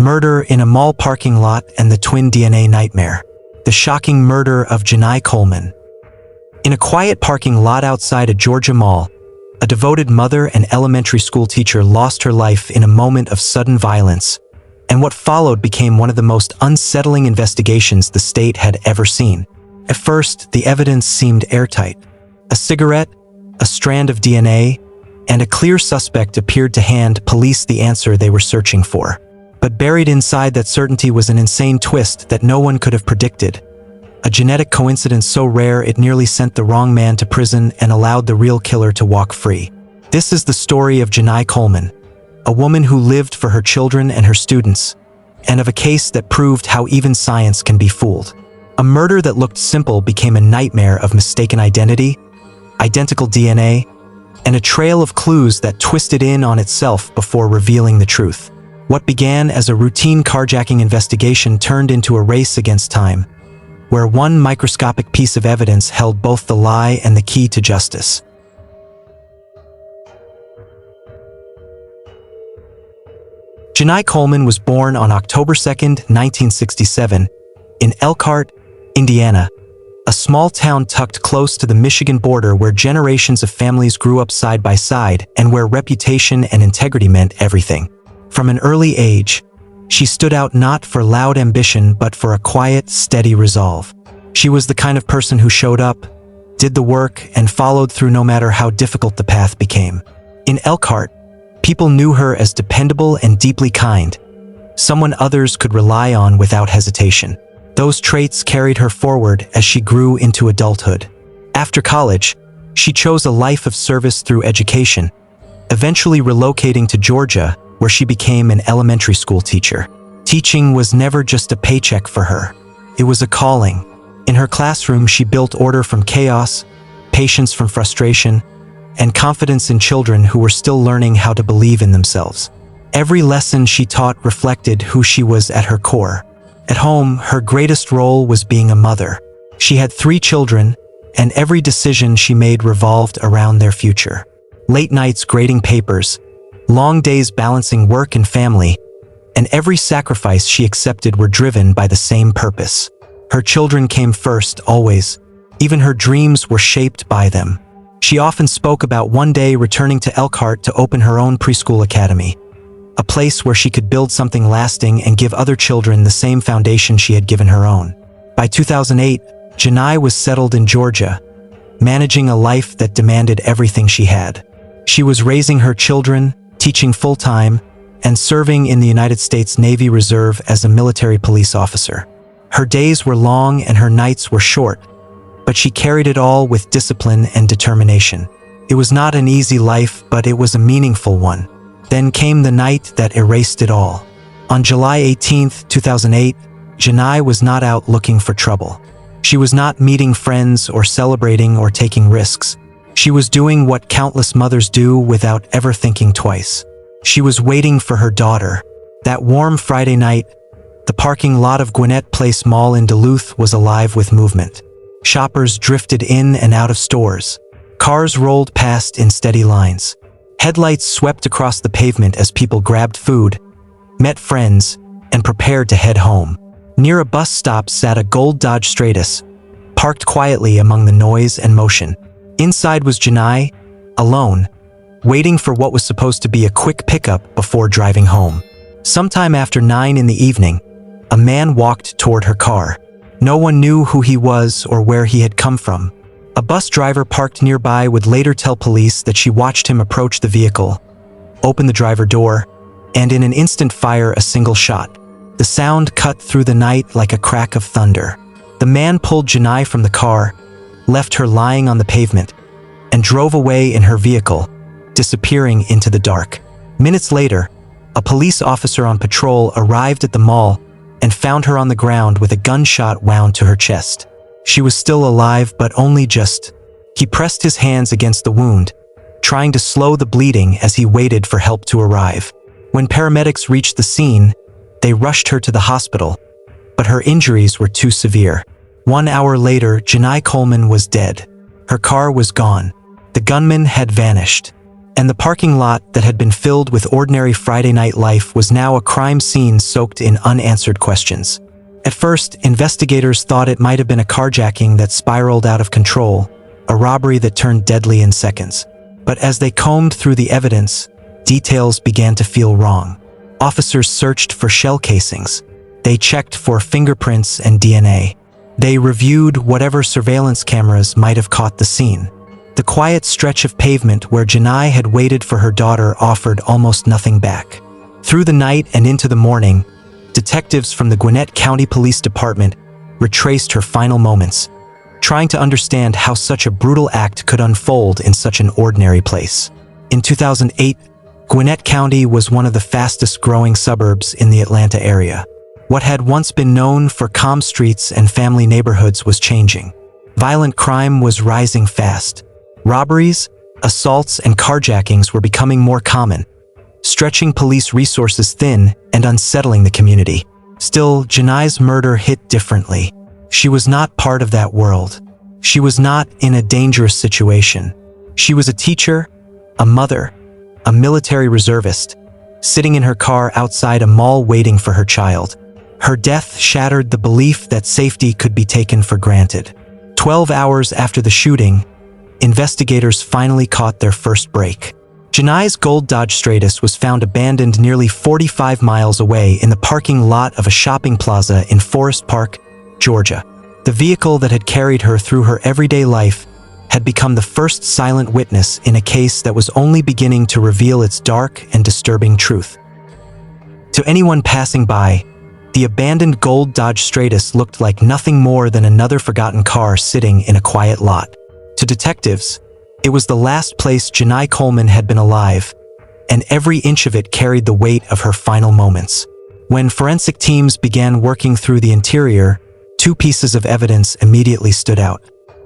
Murder in a mall parking lot and the twin DNA nightmare. The shocking murder of Janai Coleman. In a quiet parking lot outside a Georgia mall, a devoted mother and elementary school teacher lost her life in a moment of sudden violence, and what followed became one of the most unsettling investigations the state had ever seen. At first, the evidence seemed airtight. A cigarette, a strand of DNA, and a clear suspect appeared to hand police the answer they were searching for. But buried inside that certainty was an insane twist that no one could have predicted. A genetic coincidence so rare it nearly sent the wrong man to prison and allowed the real killer to walk free. This is the story of Janai Coleman, a woman who lived for her children and her students, and of a case that proved how even science can be fooled. A murder that looked simple became a nightmare of mistaken identity, identical DNA, and a trail of clues that twisted in on itself before revealing the truth. What began as a routine carjacking investigation turned into a race against time, where one microscopic piece of evidence held both the lie and the key to justice. Janai Coleman was born on October 2, 1967, in Elkhart, Indiana, a small town tucked close to the Michigan border where generations of families grew up side by side and where reputation and integrity meant everything. From an early age, she stood out not for loud ambition but for a quiet, steady resolve. She was the kind of person who showed up, did the work, and followed through no matter how difficult the path became. In Elkhart, people knew her as dependable and deeply kind, someone others could rely on without hesitation. Those traits carried her forward as she grew into adulthood. After college, she chose a life of service through education, eventually relocating to Georgia, where she became an elementary school teacher. Teaching was never just a paycheck for her. It was a calling. In her classroom, she built order from chaos, patience from frustration, and confidence in children who were still learning how to believe in themselves. Every lesson she taught reflected who she was at her core. At home, her greatest role was being a mother. She had 3 children, and every decision she made revolved around their future. Late nights grading papers, long days balancing work and family, and every sacrifice she accepted were driven by the same purpose. Her children came first, always. Even her dreams were shaped by them. She often spoke about one day returning to Elkhart to open her own preschool academy, a place where she could build something lasting and give other children the same foundation she had given her own. By 2008, Janai was settled in Georgia, managing a life that demanded everything she had. She was raising her children, teaching full-time, and serving in the United States Navy Reserve as a military police officer. Her days were long and her nights were short, but she carried it all with discipline and determination. It was not an easy life, but it was a meaningful one. Then came the night that erased it all. On July 18, 2008, Janai was not out looking for trouble. She was not meeting friends or celebrating or taking risks. She was doing what countless mothers do without ever thinking twice. She was waiting for her daughter. That warm Friday night, the parking lot of Gwinnett Place Mall in Duluth was alive with movement. Shoppers drifted in and out of stores. Cars rolled past in steady lines. Headlights swept across the pavement as people grabbed food, met friends, and prepared to head home. Near a bus stop sat a gold Dodge Stratus, parked quietly among the noise and motion. Inside was Janai, alone, waiting for what was supposed to be a quick pickup before driving home. Sometime after 9 in the evening, a man walked toward her car. No one knew who he was or where he had come from. A bus driver parked nearby would later tell police that she watched him approach the vehicle, open the driver door, and in an instant fire a single shot. The sound cut through the night like a crack of thunder. The man pulled Janai from the car, left her lying on the pavement, and drove away in her vehicle, disappearing into the dark. Minutes later, a police officer on patrol arrived at the mall and found her on the ground with a gunshot wound to her chest. She was still alive, but only just. He pressed his hands against the wound, trying to slow the bleeding as he waited for help to arrive. When paramedics reached the scene, they rushed her to the hospital, but her injuries were too severe. 1 hour later, Janai Coleman was dead. Her car was gone. The gunman had vanished. And the parking lot that had been filled with ordinary Friday night life was now a crime scene soaked in unanswered questions. At first, investigators thought it might have been a carjacking that spiraled out of control, a robbery that turned deadly in seconds. But as they combed through the evidence, details began to feel wrong. Officers searched for shell casings. They checked for fingerprints and DNA. They reviewed whatever surveillance cameras might have caught the scene. The quiet stretch of pavement where Janai had waited for her daughter offered almost nothing back. Through the night and into the morning, detectives from the Gwinnett County Police Department retraced her final moments, trying to understand how such a brutal act could unfold in such an ordinary place. In 2008, Gwinnett County was one of the fastest-growing suburbs in the Atlanta area. What had once been known for calm streets and family neighborhoods was changing. Violent crime was rising fast. Robberies, assaults, and carjackings were becoming more common, stretching police resources thin and unsettling the community. Still, Janai's murder hit differently. She was not part of that world. She was not in a dangerous situation. She was a teacher, a mother, a military reservist, sitting in her car outside a mall waiting for her child. Her death shattered the belief that safety could be taken for granted. 12 hours after the shooting, investigators finally caught their first break. Janai's gold Dodge Stratus was found abandoned nearly 45 miles away in the parking lot of a shopping plaza in Forest Park, Georgia. The vehicle that had carried her through her everyday life had become the first silent witness in a case that was only beginning to reveal its dark and disturbing truth. To anyone passing by, the abandoned gold Dodge Stratus looked like nothing more than another forgotten car sitting in a quiet lot. To detectives, it was the last place Janai Coleman had been alive, and every inch of it carried the weight of her final moments. When forensic teams began working through the interior, two pieces of evidence immediately stood out.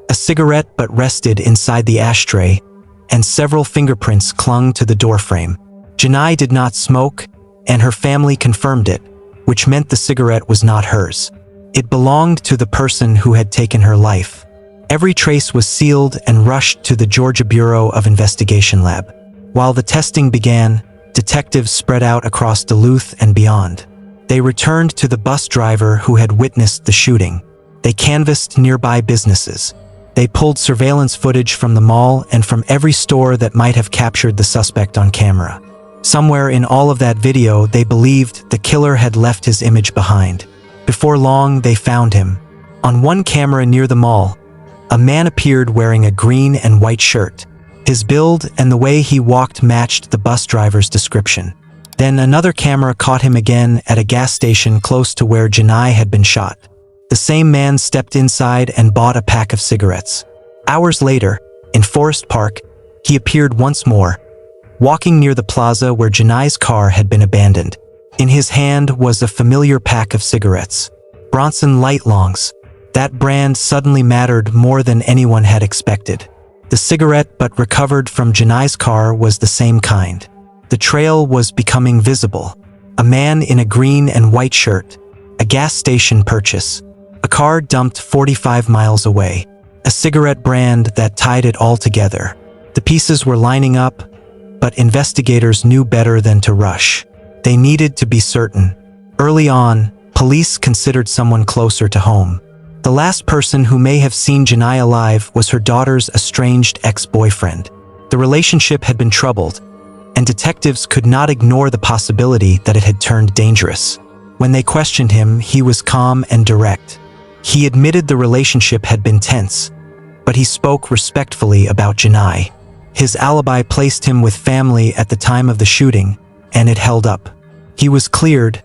A cigarette butt rested inside the ashtray, and several fingerprints clung to the doorframe. Janai did not smoke, and her family confirmed it, which meant the cigarette was not hers. It belonged to the person who had taken her life. Every trace was sealed and rushed to the Georgia Bureau of Investigation lab. While the testing began, detectives spread out across Duluth and beyond. They returned to the bus driver who had witnessed the shooting. They canvassed nearby businesses. They pulled surveillance footage from the mall and from every store that might have captured the suspect on camera. Somewhere in all of that video, they believed the killer had left his image behind. Before long, they found him. On one camera near the mall, a man appeared wearing a green and white shirt. His build and the way he walked matched the bus driver's description. Then another camera caught him again at a gas station close to where Janai had been shot. The same man stepped inside and bought a pack of cigarettes. Hours later, in Forest Park, he appeared once more, walking near the plaza where Janai's car had been abandoned. In his hand was a familiar pack of cigarettes. Bronson Light Longs. That brand suddenly mattered more than anyone had expected. The cigarette butt recovered from Janai's car was the same kind. The trail was becoming visible. A man in a green and white shirt. A gas station purchase. A car dumped 45 miles away. A cigarette brand that tied it all together. The pieces were lining up, but investigators knew better than to rush. They needed to be certain. Early on, police considered someone closer to home. The last person who may have seen Janai alive was her daughter's estranged ex-boyfriend. The relationship had been troubled, and detectives could not ignore the possibility that it had turned dangerous. When they questioned him, he was calm and direct. He admitted the relationship had been tense, but he spoke respectfully about Janai. His alibi placed him with family at the time of the shooting, and it held up. He was cleared,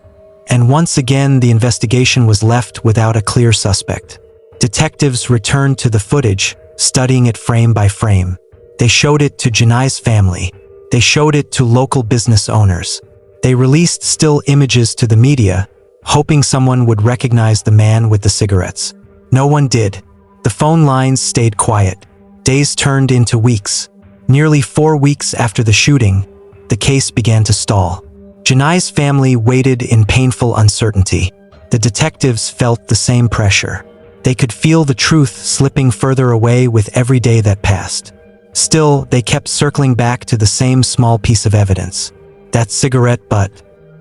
and once again the investigation was left without a clear suspect. Detectives returned to the footage, studying it frame by frame. They showed it to Janai's family. They showed it to local business owners. They released still images to the media, hoping someone would recognize the man with the cigarettes. No one did. The phone lines stayed quiet. Days turned into weeks. Nearly 4 weeks after the shooting, the case began to stall. Janai's family waited in painful uncertainty. The detectives felt the same pressure. They could feel the truth slipping further away with every day that passed. Still, they kept circling back to the same small piece of evidence. That cigarette butt.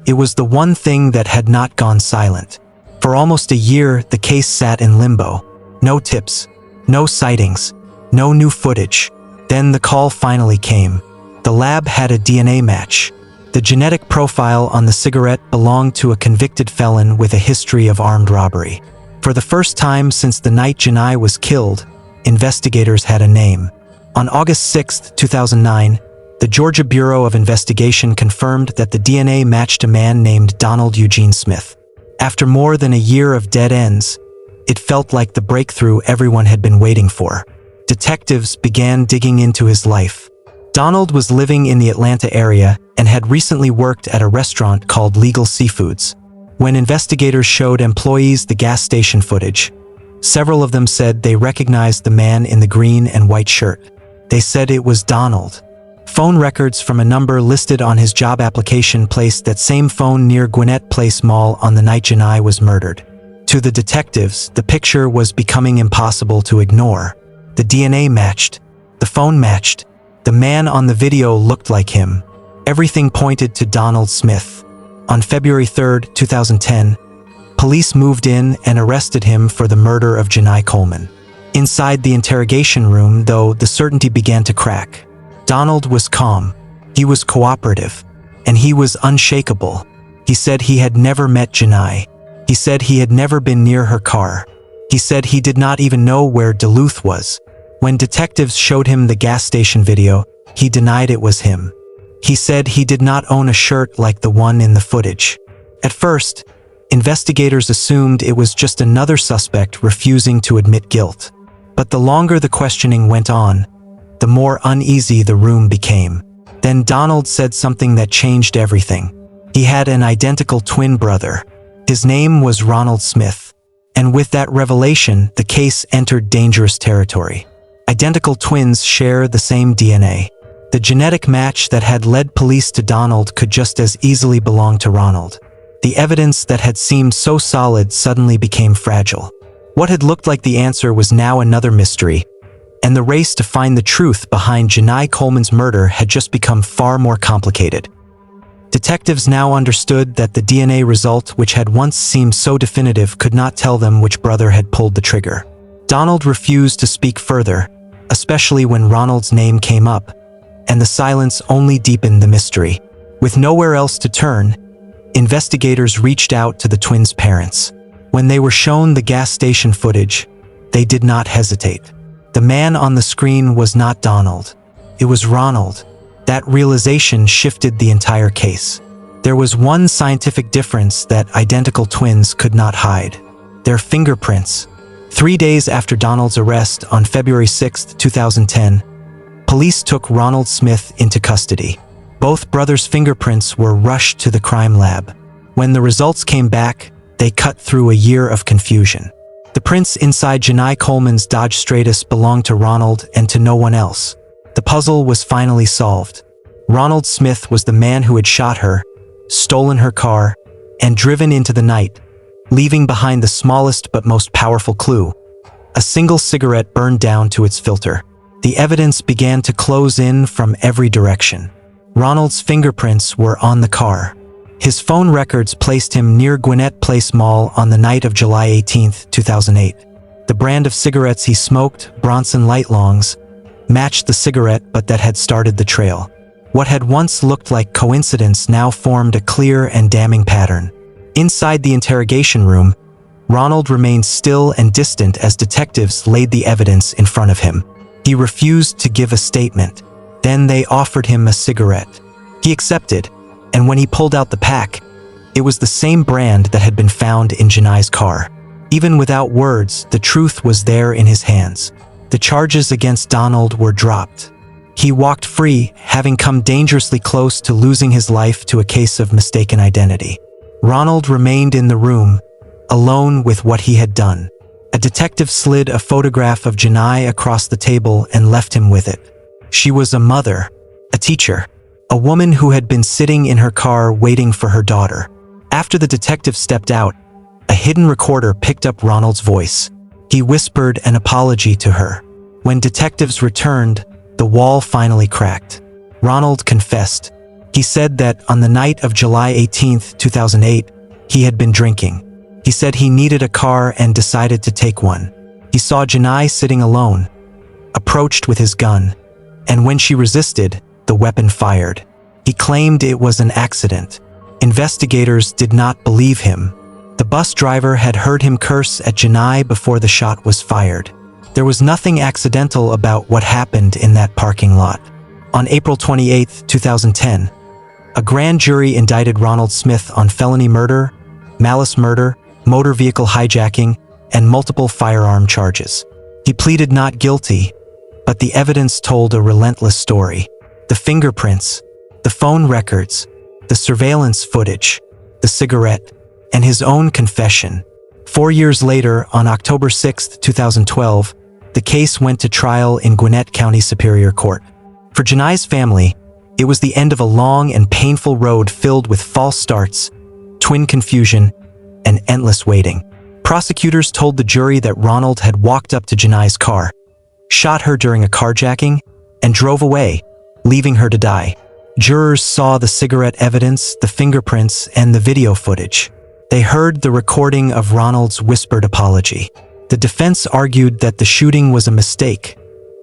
It was the one thing that had not gone silent. For almost a year, the case sat in limbo. No tips, no sightings, no new footage. Then the call finally came. The lab had a DNA match. The genetic profile on the cigarette belonged to a convicted felon with a history of armed robbery. For the first time since the night Janai was killed, investigators had a name. On August 6, 2009, the Georgia Bureau of Investigation confirmed that the DNA matched a man named Donald Eugene Smith. After more than a year of dead ends, it felt like the breakthrough everyone had been waiting for. Detectives began digging into his life. Donald was living in the Atlanta area and had recently worked at a restaurant called Legal Seafoods. When investigators showed employees the gas station footage, several of them said they recognized the man in the green and white shirt. They said it was Donald. Phone records from a number listed on his job application placed that same phone near Gwinnett Place Mall on the night Janai was murdered. To the detectives, the picture was becoming impossible to ignore. The DNA matched. The phone matched. The man on the video looked like him. Everything pointed to Donald Smith. On February 3, 2010, police moved in and arrested him for the murder of Janai Coleman. Inside the interrogation room, though, the certainty began to crack. Donald was calm. He was cooperative. And he was unshakable. He said he had never met Janai. He said he had never been near her car. He said he did not even know where Duluth was. When detectives showed him the gas station video, he denied it was him. He said he did not own a shirt like the one in the footage. At first, investigators assumed it was just another suspect refusing to admit guilt. But the longer the questioning went on, the more uneasy the room became. Then Donald said something that changed everything. He had an identical twin brother. His name was Ronald Smith. And with that revelation, the case entered dangerous territory. Identical twins share the same DNA. The genetic match that had led police to Donald could just as easily belong to Ronald. The evidence that had seemed so solid suddenly became fragile. What had looked like the answer was now another mystery, and the race to find the truth behind Janai Coleman's murder had just become far more complicated. Detectives now understood that the DNA result, which had once seemed so definitive, could not tell them which brother had pulled the trigger. Donald refused to speak further, especially when Ronald's name came up, and the silence only deepened the mystery. With nowhere else to turn, investigators reached out to the twins' parents. When they were shown the gas station footage, they did not hesitate. The man on the screen was not Donald. It was Ronald. That realization shifted the entire case. There was one scientific difference that identical twins could not hide: their fingerprints. 3 days after Donald's arrest on February 6, 2010, police took Ronald Smith into custody. Both brothers' fingerprints were rushed to the crime lab. When the results came back, they cut through a year of confusion. The prints inside Janai Coleman's Dodge Stratus belonged to Ronald and to no one else. The puzzle was finally solved. Ronald Smith was the man who had shot her, stolen her car, and driven into the night, leaving behind the smallest but most powerful clue: a single cigarette burned down to its filter. The evidence began to close in from every direction. Ronald's fingerprints were on the car. His phone records placed him near Gwinnett Place Mall on the night of July 18, 2008. The brand of cigarettes he smoked, Bronson Light Longs, matched the cigarette but that had started the trail. What had once looked like coincidence now formed a clear and damning pattern. Inside the interrogation room, Ronald remained still and distant as detectives laid the evidence in front of him. He refused to give a statement. Then they offered him a cigarette. He accepted, and when he pulled out the pack, it was the same brand that had been found in Janai's car. Even without words, the truth was there in his hands. The charges against Donald were dropped. He walked free, having come dangerously close to losing his life to a case of mistaken identity. Ronald remained in the room, alone with what he had done. A detective slid a photograph of Janai across the table and left him with it. She was a mother, a teacher, a woman who had been sitting in her car waiting for her daughter. After the detective stepped out, a hidden recorder picked up Ronald's voice. He whispered an apology to her. When detectives returned, the wall finally cracked. Ronald confessed. He said that on the night of July 18, 2008, he had been drinking. He said he needed a car and decided to take one. He saw Janai sitting alone, approached with his gun, and when she resisted, the weapon fired. He claimed it was an accident. Investigators did not believe him. The bus driver had heard him curse at Janai before the shot was fired. There was nothing accidental about what happened in that parking lot. On April 28, 2010, a grand jury indicted Ronald Smith on felony murder, malice murder, motor vehicle hijacking, and multiple firearm charges. He pleaded not guilty, but the evidence told a relentless story. The fingerprints, the phone records, the surveillance footage, the cigarette, and his own confession. 4 years later, on October 6, 2012, the case went to trial in Gwinnett County Superior Court. For Janai's family, it was the end of a long and painful road filled with false starts, twin confusion, and endless waiting. Prosecutors told the jury that Ronald had walked up to Janai's car, shot her during a carjacking, and drove away, leaving her to die. Jurors saw the cigarette evidence, the fingerprints, and the video footage. They heard the recording of Ronald's whispered apology. The defense argued that the shooting was a mistake,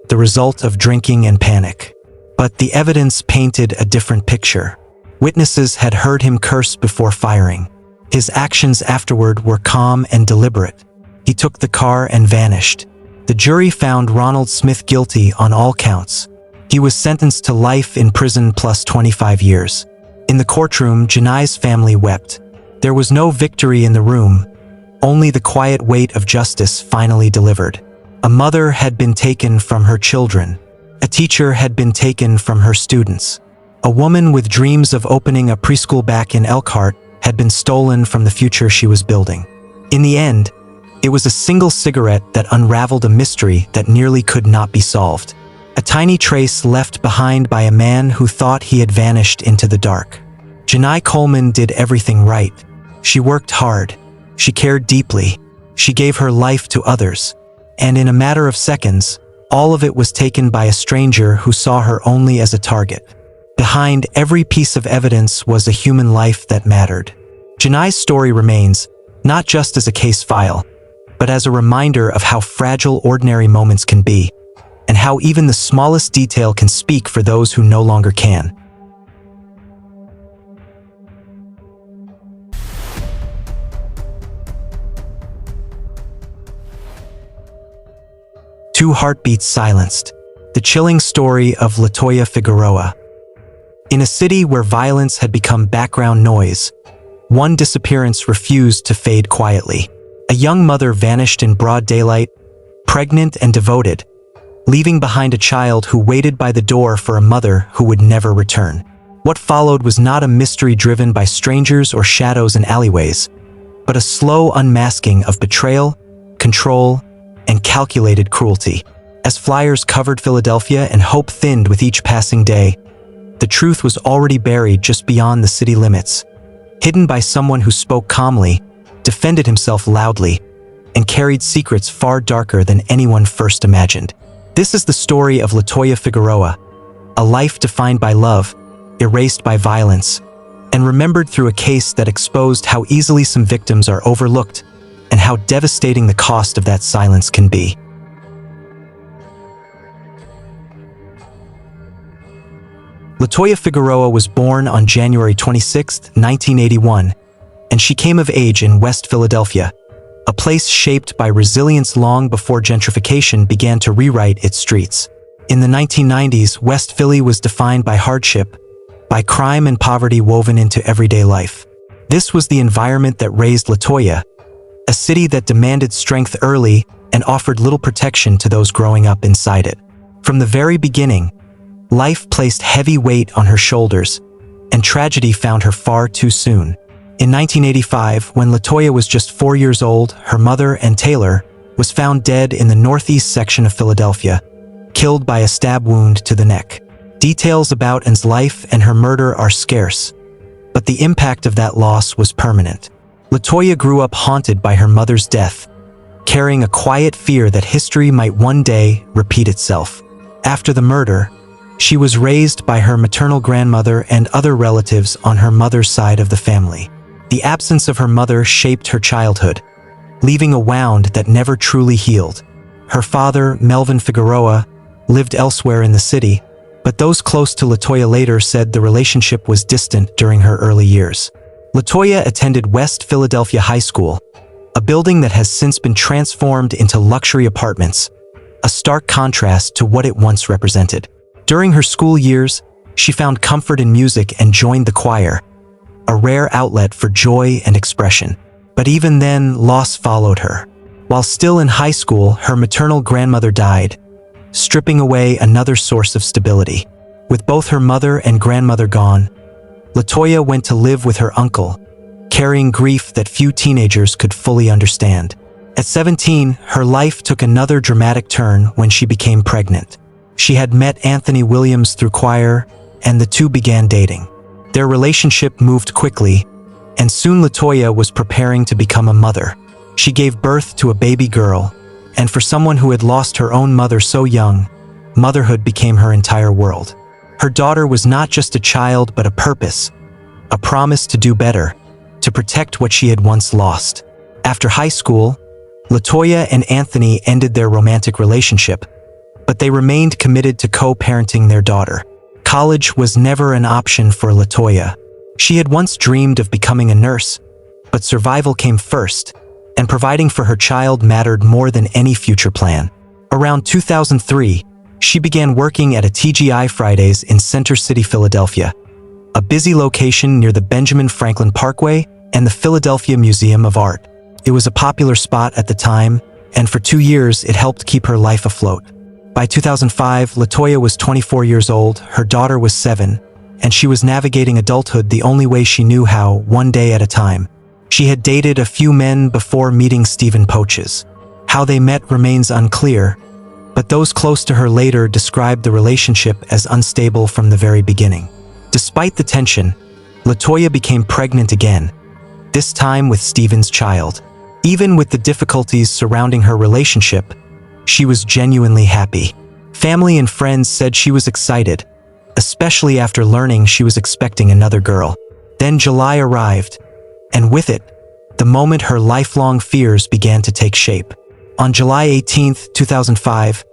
the result of drinking and panic. But the evidence painted a different picture. Witnesses had heard him curse before firing. His actions afterward were calm and deliberate. He took the car and vanished. The jury found Ronald Smith guilty on all counts. He was sentenced to life in prison plus 25 years. In the courtroom, Janai's family wept. There was no victory in the room, only the quiet weight of justice finally delivered. A mother had been taken from her children. A teacher had been taken from her students. A woman with dreams of opening a preschool back in Elkhart had been stolen from the future she was building. In the end, it was a single cigarette that unraveled a mystery that nearly could not be solved. A tiny trace left behind by a man who thought he had vanished into the dark. Janai Coleman did everything right. She worked hard. She cared deeply. She gave her life to others. And in a matter of seconds, all of it was taken by a stranger who saw her only as a target. Behind every piece of evidence was a human life that mattered. Janai's story remains, not just as a case file, but as a reminder of how fragile ordinary moments can be, and how even the smallest detail can speak for those who no longer can. Two heartbeats silenced. The chilling story of Latoya Figueroa. In a city where violence had become background noise, one disappearance refused to fade quietly. A young mother vanished in broad daylight, pregnant and devoted, leaving behind a child who waited by the door for a mother who would never return. What followed was not a mystery driven by strangers or shadows in alleyways, but a slow unmasking of betrayal, control, and calculated cruelty. As flyers covered Philadelphia and hope thinned with each passing day, the truth was already buried just beyond the city limits, hidden by someone who spoke calmly, defended himself loudly, and carried secrets far darker than anyone first imagined. This is the story of Latoya Figueroa, a life defined by love, erased by violence, and remembered through a case that exposed how easily some victims are overlooked and how devastating the cost of that silence can be. Latoya Figueroa was born on January 26, 1981, and she came of age in West Philadelphia, a place shaped by resilience long before gentrification began to rewrite its streets. In the 1990s, West Philly was defined by hardship, by crime and poverty woven into everyday life. This was the environment that raised Latoya, a city that demanded strength early and offered little protection to those growing up inside it. From the very beginning, life placed heavy weight on her shoulders, and tragedy found her far too soon. In 1985, when Latoya was just 4 years old, her mother and Taylor was found dead in the northeast section of Philadelphia, killed by a stab wound to the neck. Details about Ann's life and her murder are scarce, but the impact of that loss was permanent. Latoya grew up haunted by her mother's death, carrying a quiet fear that history might one day repeat itself. After the murder, she was raised by her maternal grandmother and other relatives on her mother's side of the family. The absence of her mother shaped her childhood, leaving a wound that never truly healed. Her father, Melvin Figueroa, lived elsewhere in the city, but those close to LaToya later said the relationship was distant during her early years. LaToya attended West Philadelphia High School, a building that has since been transformed into luxury apartments, a stark contrast to what it once represented. During her school years, she found comfort in music and joined the choir, a rare outlet for joy and expression. But even then, loss followed her. While still in high school, her maternal grandmother died, stripping away another source of stability. With both her mother and grandmother gone, LaToya went to live with her uncle, carrying grief that few teenagers could fully understand. At 17, her life took another dramatic turn when she became pregnant. She had met Anthony Williams through choir, and the two began dating. Their relationship moved quickly, and soon LaToya was preparing to become a mother. She gave birth to a baby girl, and for someone who had lost her own mother so young, motherhood became her entire world. Her daughter was not just a child but a purpose, a promise to do better, to protect what she had once lost. After high school, LaToya and Anthony ended their romantic relationship, but they remained committed to co-parenting their daughter. College was never an option for LaToya. She had once dreamed of becoming a nurse, but survival came first, and providing for her child mattered more than any future plan. Around 2003, she began working at a TGI Fridays in Center City, Philadelphia, a busy location near the Benjamin Franklin Parkway and the Philadelphia Museum of Art. It was a popular spot at the time, and for 2 years it helped keep her life afloat. By 2005, LaToya was 24 years old, her daughter was 7, and she was navigating adulthood the only way she knew how, one day at a time. She had dated a few men before meeting Stephen Poches. How they met remains unclear, but those close to her later described the relationship as unstable from the very beginning. Despite the tension, LaToya became pregnant again, this time with Stephen's child. Even with the difficulties surrounding her relationship, she was genuinely happy. Family and friends said she was excited, especially after learning she was expecting another girl. Then July arrived, and with it, the moment her lifelong fears began to take shape. On July 18, 2005,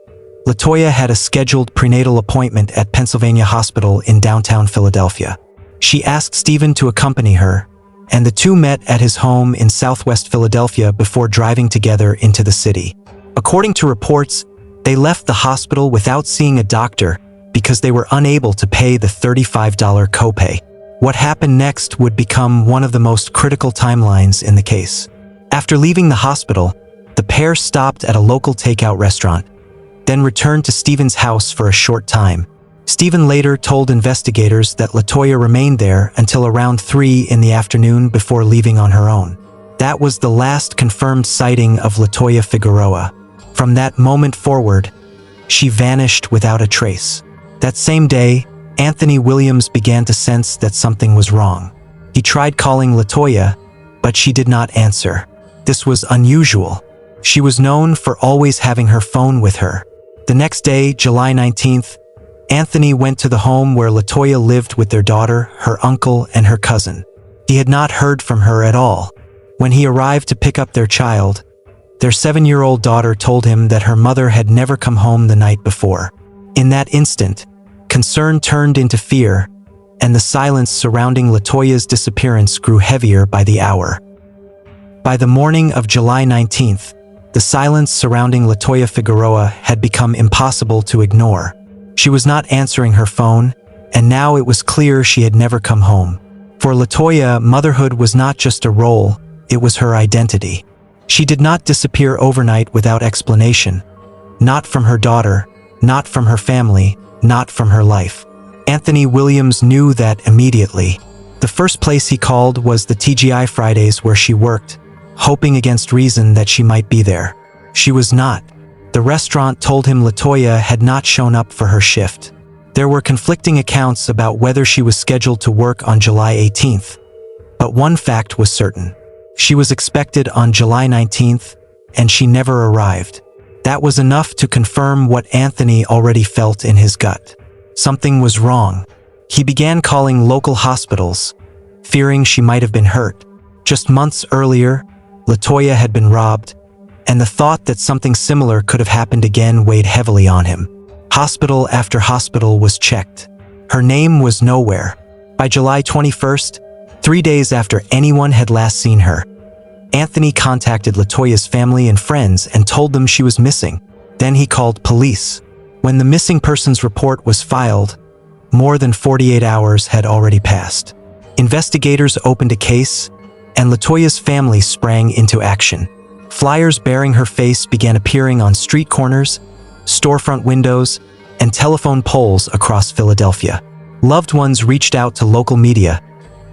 LaToya had a scheduled prenatal appointment at Pennsylvania Hospital in downtown Philadelphia. She asked Stephen to accompany her, and the two met at his home in southwest Philadelphia before driving together into the city. According to reports, they left the hospital without seeing a doctor because they were unable to pay the $35 copay. What happened next would become one of the most critical timelines in the case. After leaving the hospital, the pair stopped at a local takeout restaurant, then returned to Stephen's house for a short time. Stephen later told investigators that LaToya remained there until around 3 in the afternoon before leaving on her own. That was the last confirmed sighting of LaToya Figueroa. From that moment forward, she vanished without a trace. That same day, Anthony Williams began to sense that something was wrong. He tried calling LaToya, but she did not answer. This was unusual. She was known for always having her phone with her. The next day, July 19th, Anthony went to the home where LaToya lived with their daughter, her uncle, and her cousin. He had not heard from her at all. When he arrived to pick up their child, their 7-year-old daughter told him that her mother had never come home the night before. In that instant, concern turned into fear, and the silence surrounding LaToya's disappearance grew heavier by the hour. By the morning of July 19th, the silence surrounding LaToya Figueroa had become impossible to ignore. She was not answering her phone, and now it was clear she had never come home. For LaToya, motherhood was not just a role, it was her identity. She did not disappear overnight without explanation. Not from her daughter, not from her family, not from her life. Anthony Williams knew that immediately. The first place he called was the TGI Fridays where she worked, hoping against reason that she might be there. She was not. The restaurant told him LaToya had not shown up for her shift. There were conflicting accounts about whether she was scheduled to work on July 18th. But one fact was certain. She was expected on July 19th, and she never arrived. That was enough to confirm what Anthony already felt in his gut. Something was wrong. He began calling local hospitals, fearing she might have been hurt. Just months earlier, LaToya had been robbed, and the thought that something similar could have happened again weighed heavily on him. Hospital after hospital was checked. Her name was nowhere. By July 21st, 3 days after anyone had last seen her, Anthony contacted LaToya's family and friends and told them she was missing. Then he called police. When the missing persons report was filed, more than 48 hours had already passed. Investigators opened a case, and LaToya's family sprang into action. Flyers bearing her face began appearing on street corners, storefront windows, and telephone poles across Philadelphia. Loved ones reached out to local media,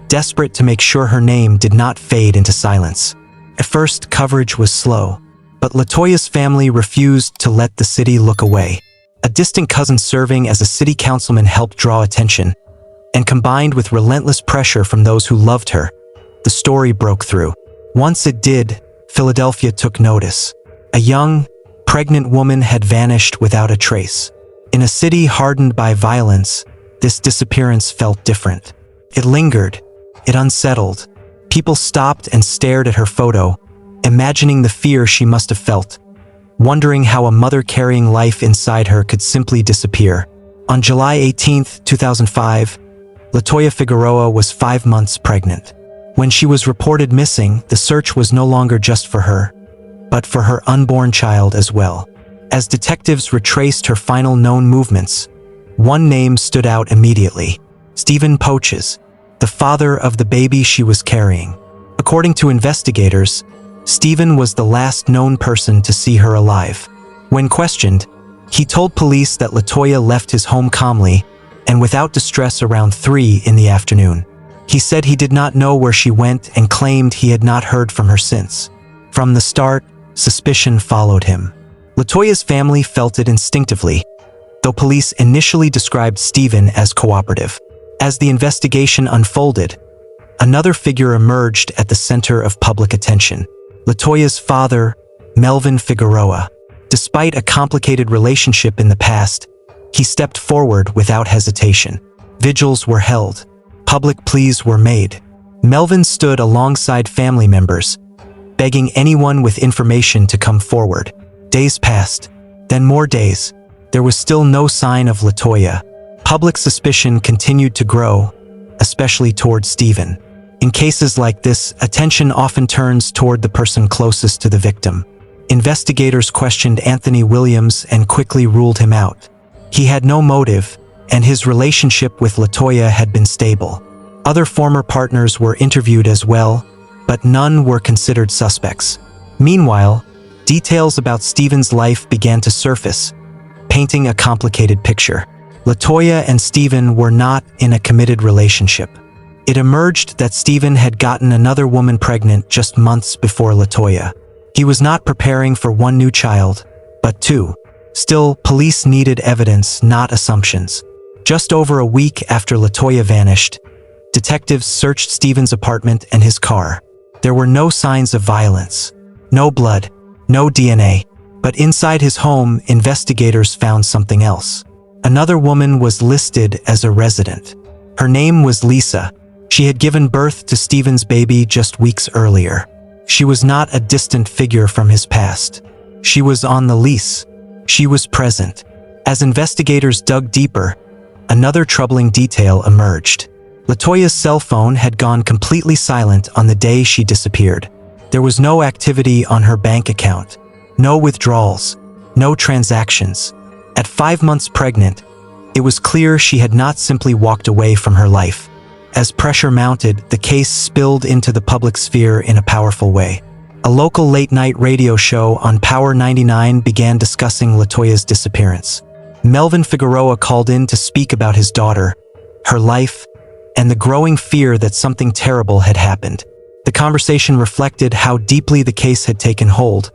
desperate to make sure her name did not fade into silence. At first, coverage was slow, but LaToya's family refused to let the city look away. A distant cousin serving as a city councilman helped draw attention, and combined with relentless pressure from those who loved her, the story broke through. Once it did, Philadelphia took notice. A young, pregnant woman had vanished without a trace. In a city hardened by violence, this disappearance felt different. It lingered, it unsettled. People stopped and stared at her photo, imagining the fear she must have felt, wondering how a mother carrying life inside her could simply disappear. On July 18, 2005, LaToya Figueroa was 5 months pregnant. When she was reported missing, the search was no longer just for her, but for her unborn child as well. As detectives retraced her final known movements, one name stood out immediately: Stephen Poches, the father of the baby she was carrying. According to investigators, Stephen was the last known person to see her alive. When questioned, he told police that LaToya left his home calmly and without distress around 3 in the afternoon. He said he did not know where she went and claimed he had not heard from her since. From the start, suspicion followed him. LaToya's family felt it instinctively, though police initially described Stephen as cooperative. As the investigation unfolded, another figure emerged at the center of public attention: LaToya's father, Melvin Figueroa. Despite a complicated relationship in the past, he stepped forward without hesitation. Vigils were held. Public pleas were made. Melvin stood alongside family members, begging anyone with information to come forward. Days passed, then more days. There was still no sign of LaToya. Public suspicion continued to grow, especially toward Stephen. In cases like this, attention often turns toward the person closest to the victim. Investigators questioned Anthony Williams and quickly ruled him out. He had no motive, and his relationship with LaToya had been stable. Other former partners were interviewed as well, but none were considered suspects. Meanwhile, details about Stephen's life began to surface, painting a complicated picture. LaToya and Stephen were not in a committed relationship. It emerged that Stephen had gotten another woman pregnant just months before LaToya. He was not preparing for one new child, but 2. Still, police needed evidence, not assumptions. Just over a week after LaToya vanished, detectives searched Stephen's apartment and his car. There were no signs of violence, no blood, no DNA. But inside his home, investigators found something else. Another woman was listed as a resident. Her name was Lisa. She had given birth to Stephen's baby just weeks earlier. She was not a distant figure from his past. She was on the lease. She was present. As investigators dug deeper, another troubling detail emerged. LaToya's cell phone had gone completely silent on the day she disappeared. There was no activity on her bank account, no withdrawals, no transactions. At 5 months pregnant, it was clear she had not simply walked away from her life. As pressure mounted, the case spilled into the public sphere in a powerful way. A local late-night radio show on Power 99 began discussing LaToya's disappearance. Melvin Figueroa called in to speak about his daughter, her life, and the growing fear that something terrible had happened. The conversation reflected how deeply the case had taken hold,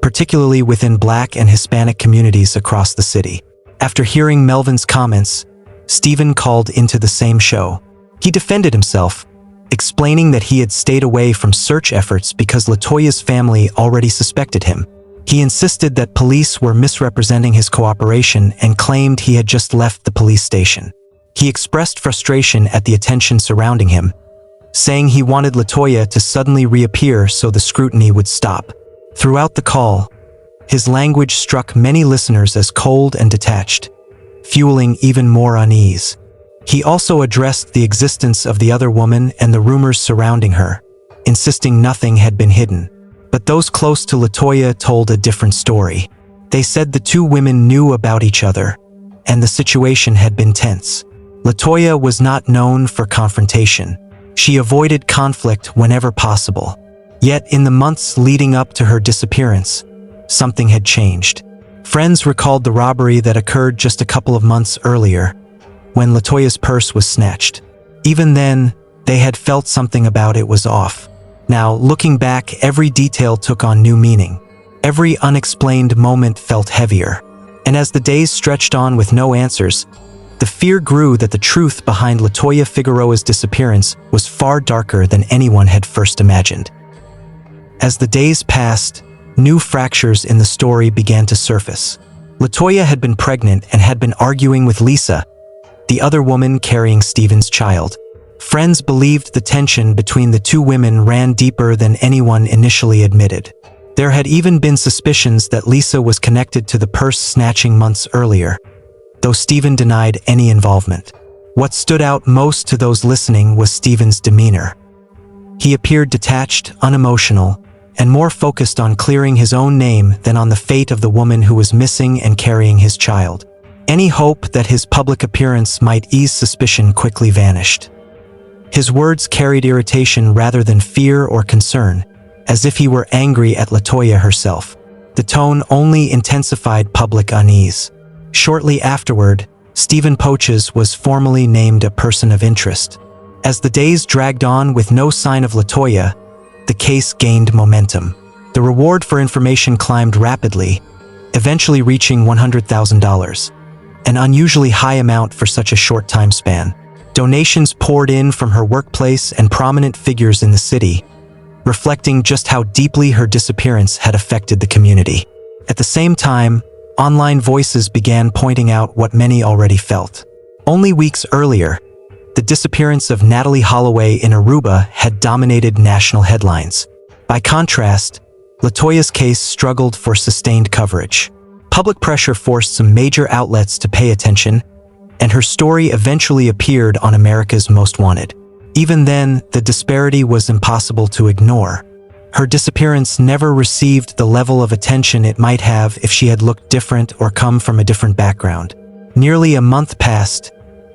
particularly within Black and Hispanic communities across the city. After hearing Melvin's comments, Stephen called into the same show. He defended himself, explaining that he had stayed away from search efforts because LaToya's family already suspected him. He insisted that police were misrepresenting his cooperation and claimed he had just left the police station. He expressed frustration at the attention surrounding him, saying he wanted LaToya to suddenly reappear so the scrutiny would stop. Throughout the call, his language struck many listeners as cold and detached, fueling even more unease. He also addressed the existence of the other woman and the rumors surrounding her, insisting nothing had been hidden. But those close to LaToya told a different story. They said the two women knew about each other, and the situation had been tense. LaToya was not known for confrontation. She avoided conflict whenever possible. Yet in the months leading up to her disappearance, something had changed. Friends recalled the robbery that occurred just a couple of months earlier, when LaToya's purse was snatched. Even then, they had felt something about it was off. Now, looking back, every detail took on new meaning. Every unexplained moment felt heavier. And as the days stretched on with no answers, the fear grew that the truth behind LaToya Figueroa's disappearance was far darker than anyone had first imagined. As the days passed, new fractures in the story began to surface. LaToya had been pregnant and had been arguing with Lisa, the other woman carrying Stephen's child. Friends believed the tension between the two women ran deeper than anyone initially admitted. There had even been suspicions that Lisa was connected to the purse snatching months earlier, though Stephen denied any involvement. What stood out most to those listening was Stephen's demeanor. He appeared detached, unemotional, and more focused on clearing his own name than on the fate of the woman who was missing and carrying his child. Any hope that his public appearance might ease suspicion quickly vanished. His words carried irritation rather than fear or concern, as if he were angry at LaToya herself. The tone only intensified public unease. Shortly afterward, Stephen Poches was formally named a person of interest. As the days dragged on with no sign of LaToya, the case gained momentum. The reward for information climbed rapidly, eventually reaching $100,000, an unusually high amount for such a short time span. Donations poured in from her workplace and prominent figures in the city, reflecting just how deeply her disappearance had affected the community. At the same time, online voices began pointing out what many already felt. Only weeks earlier, the disappearance of Natalie Holloway in Aruba had dominated national headlines. By contrast, LaToya's case struggled for sustained coverage. Public pressure forced some major outlets to pay attention, and her story eventually appeared on America's Most Wanted. Even then, the disparity was impossible to ignore. Her disappearance never received the level of attention it might have if she had looked different or come from a different background. Nearly a month passed,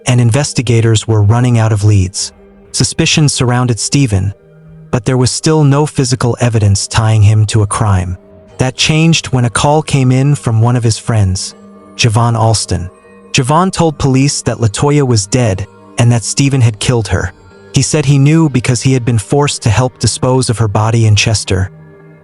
and investigators were running out of leads. Suspicions surrounded Stephen, but there was still no physical evidence tying him to a crime. That changed when a call came in from one of his friends, Javon Alston. Javon told police that LaToya was dead and that Stephen had killed her. He said he knew because he had been forced to help dispose of her body in Chester,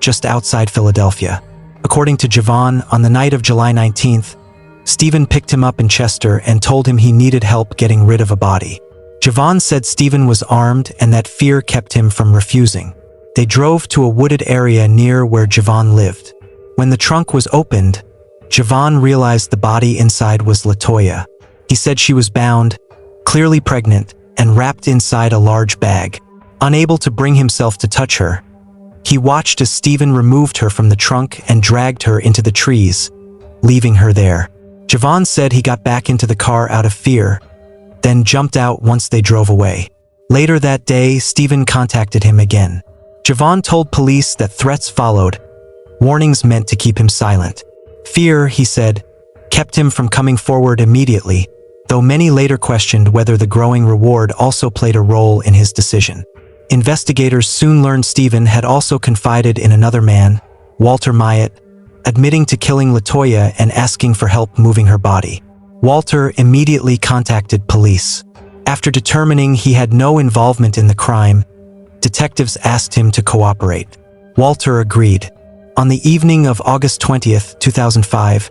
just outside Philadelphia. According to Javon, on the night of July 19th, Stephen picked him up in Chester and told him he needed help getting rid of a body. Javon said Stephen was armed and that fear kept him from refusing. They drove to a wooded area near where Javon lived. When the trunk was opened, Javon realized the body inside was LaToya. He said she was bound, clearly pregnant, and wrapped inside a large bag. Unable to bring himself to touch her, he watched as Stephen removed her from the trunk and dragged her into the trees, leaving her there. Javon said he got back into the car out of fear, then jumped out once they drove away. Later that day, Stephen contacted him again. Javon told police that threats followed, warnings meant to keep him silent. Fear, he said, kept him from coming forward immediately, though many later questioned whether the growing reward also played a role in his decision. Investigators soon learned Stephen had also confided in another man, Walter Myatt, admitting to killing LaToya and asking for help moving her body. Walter immediately contacted police. After determining he had no involvement in the crime, detectives asked him to cooperate. Walter agreed. On the evening of August 20th, 2005,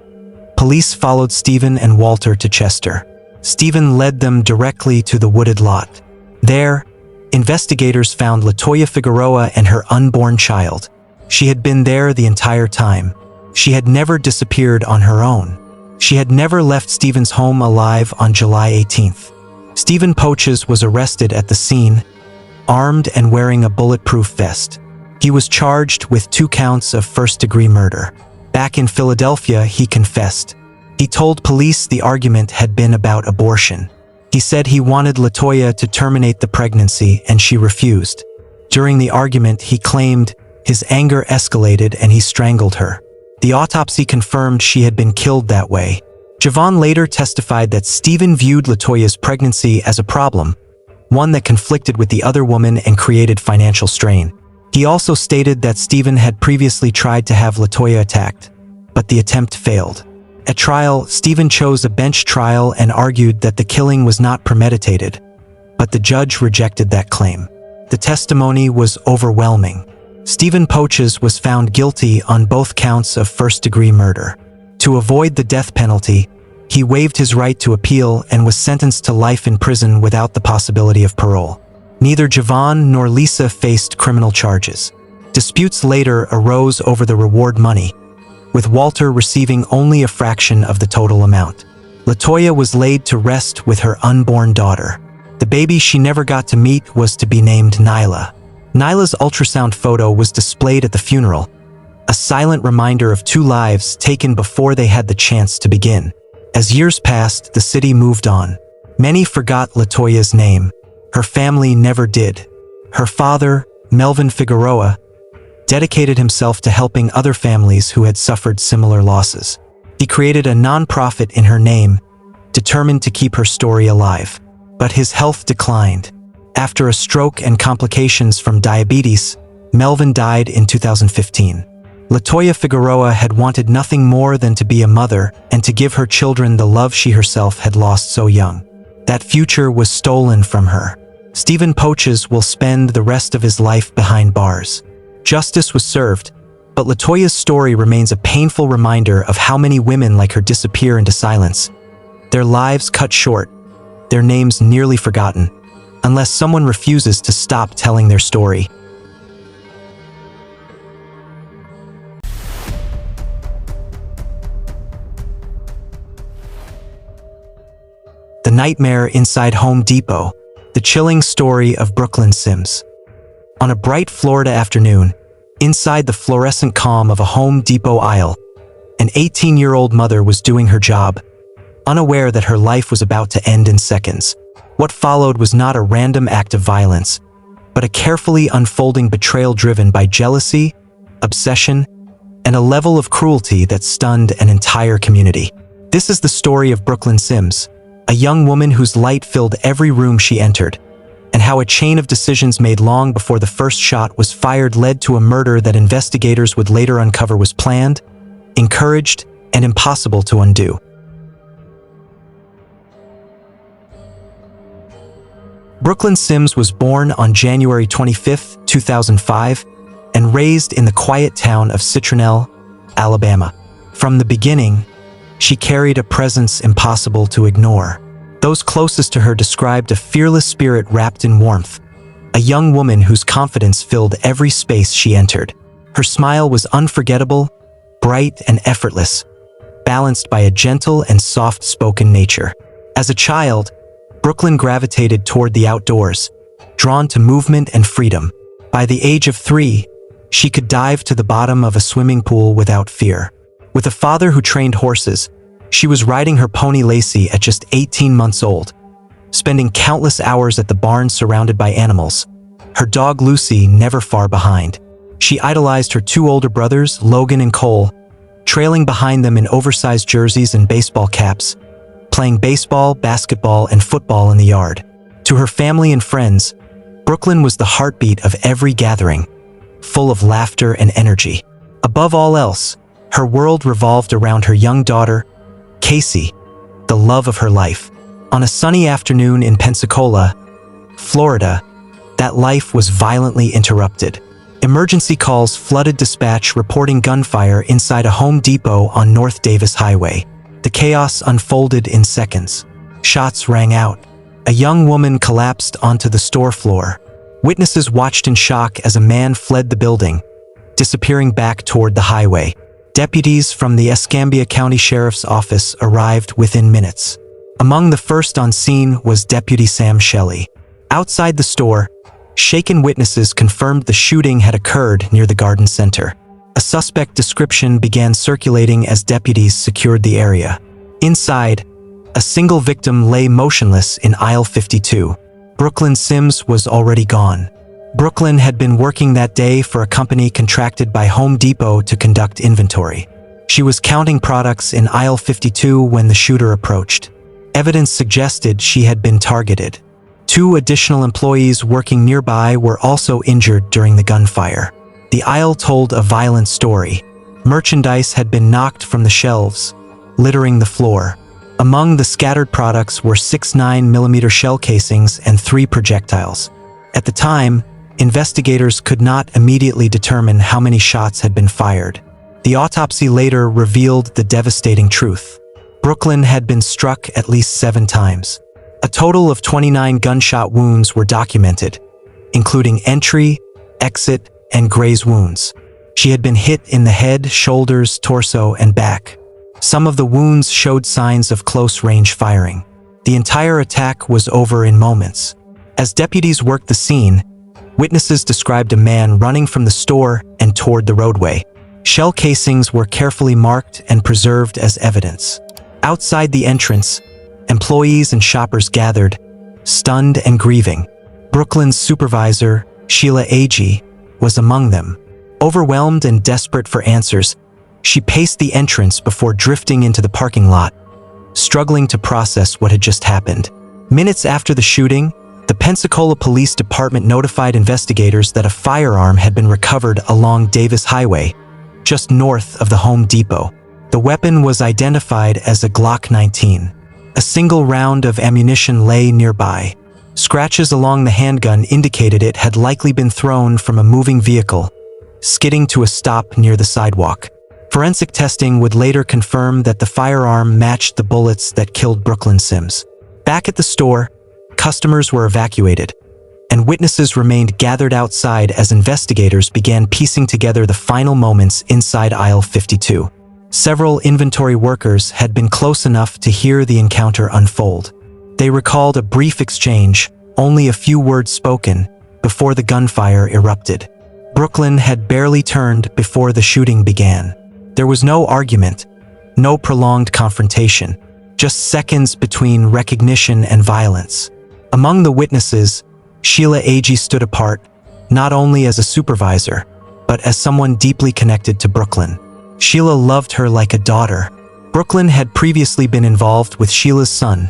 police followed Stephen and Walter to Chester. Stephen led them directly to the wooded lot. There, investigators found LaToya Figueroa and her unborn child. She had been there the entire time. She had never disappeared on her own. She had never left Stephen's home alive on July 18th. Stephen Poches was arrested at the scene, armed and wearing a bulletproof vest. He was charged with 2 counts of first-degree murder. Back in Philadelphia, he confessed. He told police the argument had been about abortion. He said he wanted LaToya to terminate the pregnancy and she refused. During the argument, he claimed his anger escalated and he strangled her. The autopsy confirmed she had been killed that way. Javon later testified that Stephen viewed LaToya's pregnancy as a problem, one that conflicted with the other woman and created financial strain. He also stated that Stephen had previously tried to have LaToya attacked, but the attempt failed. At trial, Stephen chose a bench trial and argued that the killing was not premeditated, but the judge rejected that claim. The testimony was overwhelming. Stephen Poches was found guilty on both counts of first-degree murder. To avoid the death penalty, he waived his right to appeal and was sentenced to life in prison without the possibility of parole. Neither Javon nor Lisa faced criminal charges. Disputes later arose over the reward money, with Walter receiving only a fraction of the total amount. LaToya was laid to rest with her unborn daughter. The baby she never got to meet was to be named Nyla. Nyla's ultrasound photo was displayed at the funeral, a silent reminder of 2 lives taken before they had the chance to begin. As years passed, the city moved on. Many forgot LaToya's name. Her family never did. Her father, Melvin Figueroa, dedicated himself to helping other families who had suffered similar losses. He created a nonprofit in her name, determined to keep her story alive. But his health declined. After a stroke and complications from diabetes, Melvin died in 2015. LaToya Figueroa had wanted nothing more than to be a mother and to give her children the love she herself had lost so young. That future was stolen from her. Stephen Poches will spend the rest of his life behind bars. Justice was served, but LaToya's story remains a painful reminder of how many women like her disappear into silence. Their lives cut short, their names nearly forgotten, unless someone refuses to stop telling their story. The Nightmare Inside Home Depot, the chilling story of Brooklyn Sims. On a bright Florida afternoon, inside the fluorescent calm of a Home Depot aisle, an 18-year-old mother was doing her job, unaware that her life was about to end in seconds. What followed was not a random act of violence, but a carefully unfolding betrayal driven by jealousy, obsession, and a level of cruelty that stunned an entire community. This is the story of Brooklyn Sims, a young woman whose light filled every room she entered, and how a chain of decisions made long before the first shot was fired led to a murder that investigators would later uncover was planned, encouraged, and impossible to undo. Brooklyn Sims was born on January 25, 2005, and raised in the quiet town of Citronelle, Alabama. From the beginning, she carried a presence impossible to ignore. Those closest to her described a fearless spirit wrapped in warmth, a young woman whose confidence filled every space she entered. Her smile was unforgettable, bright and effortless, balanced by a gentle and soft-spoken nature. As a child, Brooklyn gravitated toward the outdoors, drawn to movement and freedom. By the age of 3, she could dive to the bottom of a swimming pool without fear. With a father who trained horses, she was riding her pony Lacey at just 18 months old, spending countless hours at the barn surrounded by animals, her dog Lucy never far behind. She idolized her 2 older brothers, Logan and Cole, trailing behind them in oversized jerseys and baseball caps, playing baseball, basketball, and football in the yard. To her family and friends, Brooklyn was the heartbeat of every gathering, full of laughter and energy. Above all else, her world revolved around her young daughter, Casey, the love of her life. On a sunny afternoon in Pensacola, Florida, that life was violently interrupted. Emergency calls flooded dispatch reporting gunfire inside a Home Depot on North Davis Highway. The chaos unfolded in seconds. Shots rang out. A young woman collapsed onto the store floor. Witnesses watched in shock as a man fled the building, disappearing back toward the highway. Deputies from the Escambia County Sheriff's Office arrived within minutes. Among the first on scene was Deputy Sam Shelley. Outside the store, shaken witnesses confirmed the shooting had occurred near the garden center. A suspect description began circulating as deputies secured the area. Inside, a single victim lay motionless in aisle 52. Brooklyn Sims was already gone. Brooklyn had been working that day for a company contracted by Home Depot to conduct inventory. She was counting products in aisle 52 when the shooter approached. Evidence suggested she had been targeted. 2 additional employees working nearby were also injured during the gunfire. The aisle told a violent story. Merchandise had been knocked from the shelves, littering the floor. Among the scattered products were 6 9mm shell casings and 3 projectiles. At the time, investigators could not immediately determine how many shots had been fired. The autopsy later revealed the devastating truth. Brooklyn had been struck at least 7 times. A total of 29 gunshot wounds were documented, including entry, exit, and graze wounds. She had been hit in the head, shoulders, torso, and back. Some of the wounds showed signs of close-range firing. The entire attack was over in moments. As deputies worked the scene, witnesses described a man running from the store and toward the roadway. Shell casings were carefully marked and preserved as evidence. Outside the entrance, employees and shoppers gathered, stunned and grieving. Brooklyn's supervisor, Sheila Agee, was among them. Overwhelmed and desperate for answers, she paced the entrance before drifting into the parking lot, struggling to process what had just happened. Minutes after the shooting, the Pensacola Police Department notified investigators that a firearm had been recovered along Davis Highway, just north of the Home Depot. The weapon was identified as a Glock 19. A single round of ammunition lay nearby. Scratches along the handgun indicated it had likely been thrown from a moving vehicle, skidding to a stop near the sidewalk. Forensic testing would later confirm that the firearm matched the bullets that killed Brooklyn Sims. Back at the store, customers were evacuated, and witnesses remained gathered outside as investigators began piecing together the final moments inside aisle 52. Several inventory workers had been close enough to hear the encounter unfold. They recalled a brief exchange, only a few words spoken, before the gunfire erupted. Brooklyn had barely turned before the shooting began. There was no argument, no prolonged confrontation, just seconds between recognition and violence. Among the witnesses, Sheila Agee stood apart, not only as a supervisor, but as someone deeply connected to Brooklyn. Sheila loved her like a daughter. Brooklyn had previously been involved with Sheila's son,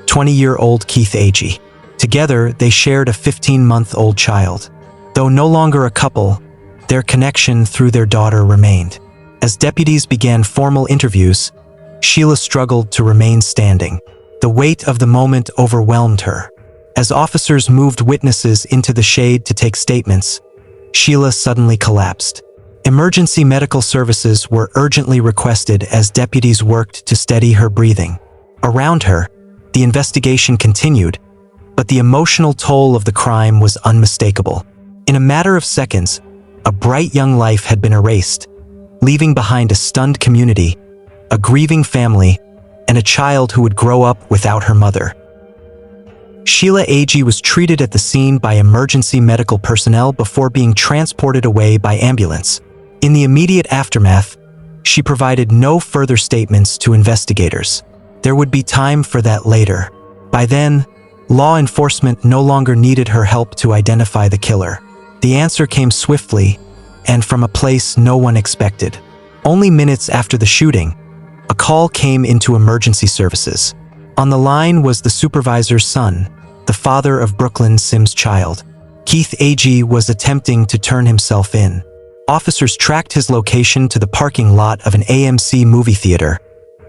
20-year-old Keith Agee. Together, they shared a 15-month-old child. Though no longer a couple, their connection through their daughter remained. As deputies began formal interviews, Sheila struggled to remain standing. The weight of the moment overwhelmed her. As officers moved witnesses into the shade to take statements, Sheila suddenly collapsed. Emergency medical services were urgently requested as deputies worked to steady her breathing. Around her, the investigation continued, but the emotional toll of the crime was unmistakable. In a matter of seconds, a bright young life had been erased, leaving behind a stunned community, a grieving family, and a child who would grow up without her mother. Sheila Agee was treated at the scene by emergency medical personnel before being transported away by ambulance. In the immediate aftermath, she provided no further statements to investigators. There would be time for that later. By then, law enforcement no longer needed her help to identify the killer. The answer came swiftly, and from a place no one expected. Only minutes after the shooting, a call came into emergency services. On the line was the supervisor's son, the father of Brooklyn Sims' child. Keith Agee was attempting to turn himself in. Officers tracked his location to the parking lot of an AMC movie theater,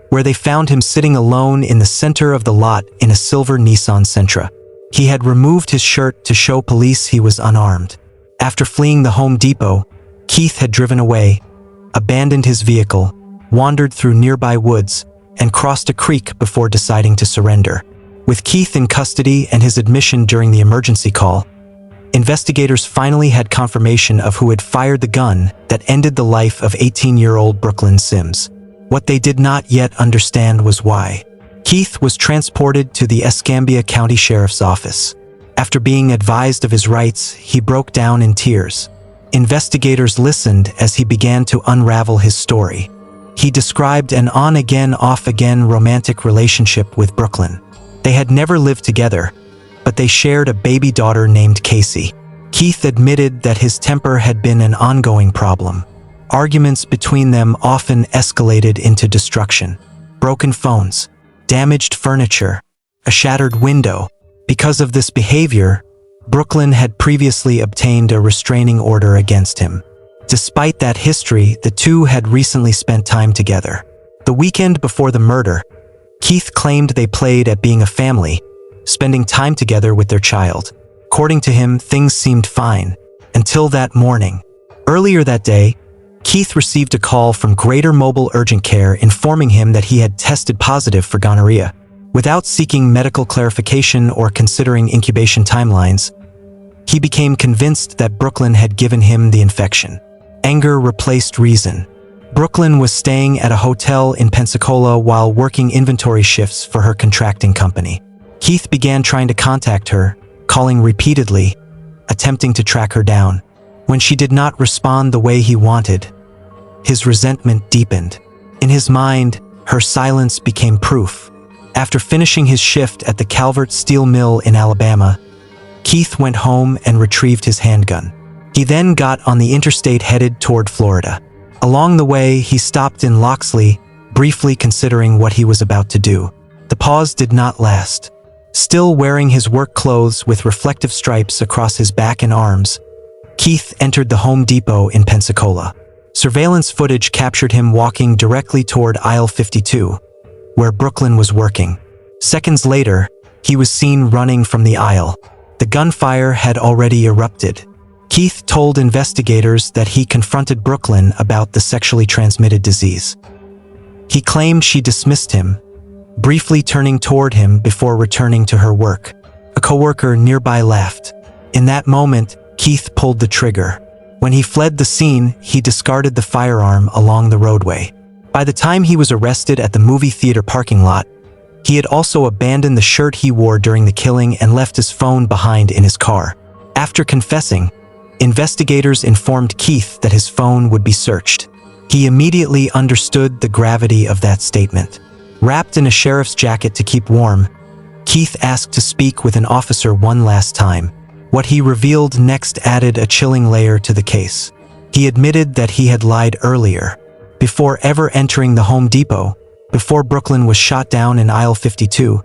where they found him sitting alone in the center of the lot in a silver Nissan Sentra. He had removed his shirt to show police he was unarmed. After fleeing the Home Depot, Keith had driven away, abandoned his vehicle, wandered through nearby woods, and crossed a creek before deciding to surrender. With Keith in custody and his admission during the emergency call, investigators finally had confirmation of who had fired the gun that ended the life of 18-year-old Brooklyn Sims. What they did not yet understand was why. Keith was transported to the Escambia County Sheriff's Office. After being advised of his rights, he broke down in tears. Investigators listened as he began to unravel his story. He described an on-again, off-again romantic relationship with Brooklyn. They had never lived together, but they shared a baby daughter named Casey. Keith admitted that his temper had been an ongoing problem. Arguments between them often escalated into destruction. Broken phones, damaged furniture, a shattered window. Because of this behavior, Brooklyn had previously obtained a restraining order against him. Despite that history, the two had recently spent time together. The weekend before the murder, Keith claimed they played at being a family, spending time together with their child. According to him, things seemed fine, until that morning. Earlier that day, Keith received a call from Greater Mobile Urgent Care informing him that he had tested positive for gonorrhea. Without seeking medical clarification or considering incubation timelines, he became convinced that Brooklyn had given him the infection. Anger replaced reason. Brooklyn was staying at a hotel in Pensacola while working inventory shifts for her contracting company. Keith began trying to contact her, calling repeatedly, attempting to track her down. When she did not respond the way he wanted, his resentment deepened. In his mind, her silence became proof. After finishing his shift at the Calvert Steel Mill in Alabama, Keith went home and retrieved his handgun. He then got on the interstate headed toward Florida. Along the way, he stopped in Loxley, briefly considering what he was about to do. The pause did not last. Still wearing his work clothes with reflective stripes across his back and arms, Keith entered the Home Depot in Pensacola. Surveillance footage captured him walking directly toward aisle 52, where Brooklyn was working. Seconds later, he was seen running from the aisle. The gunfire had already erupted. Keith told investigators that he confronted Brooklyn about the sexually transmitted disease. He claimed she dismissed him, briefly turning toward him before returning to her work. A coworker nearby laughed. In that moment, Keith pulled the trigger. When he fled the scene, he discarded the firearm along the roadway. By the time he was arrested at the movie theater parking lot, he had also abandoned the shirt he wore during the killing and left his phone behind in his car. After confessing, investigators informed Keith that his phone would be searched. He immediately understood the gravity of that statement. Wrapped in a sheriff's jacket to keep warm, Keith asked to speak with an officer one last time. What he revealed next added a chilling layer to the case. He admitted that he had lied earlier. Before ever entering the Home Depot, before Brooklyn was shot down in aisle 52,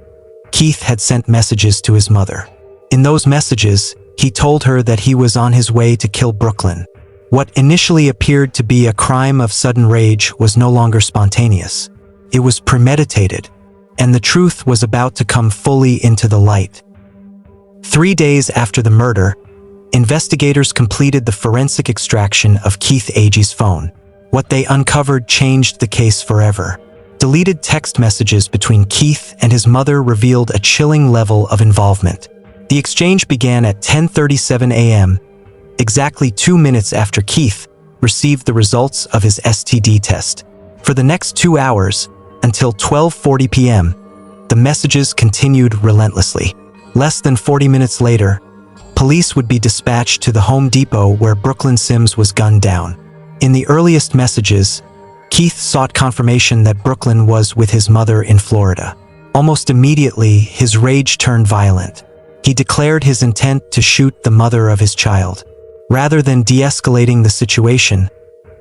Keith had sent messages to his mother. In those messages, he told her that he was on his way to kill Brooklyn. What initially appeared to be a crime of sudden rage was no longer spontaneous. It was premeditated, and the truth was about to come fully into the light. 3 days after the murder, investigators completed the forensic extraction of Keith Agee's phone. What they uncovered changed the case forever. Deleted text messages between Keith and his mother revealed a chilling level of involvement. The exchange began at 10:37 a.m., exactly 2 minutes after Keith received the results of his STD test. For the next 2 hours, until 12:40 p.m., the messages continued relentlessly. Less than 40 minutes later, police would be dispatched to the Home Depot where Brooklyn Sims was gunned down. In the earliest messages, Keith sought confirmation that Brooklyn was with his mother in Florida. Almost immediately, his rage turned violent. He declared his intent to shoot the mother of his child. Rather than de-escalating the situation,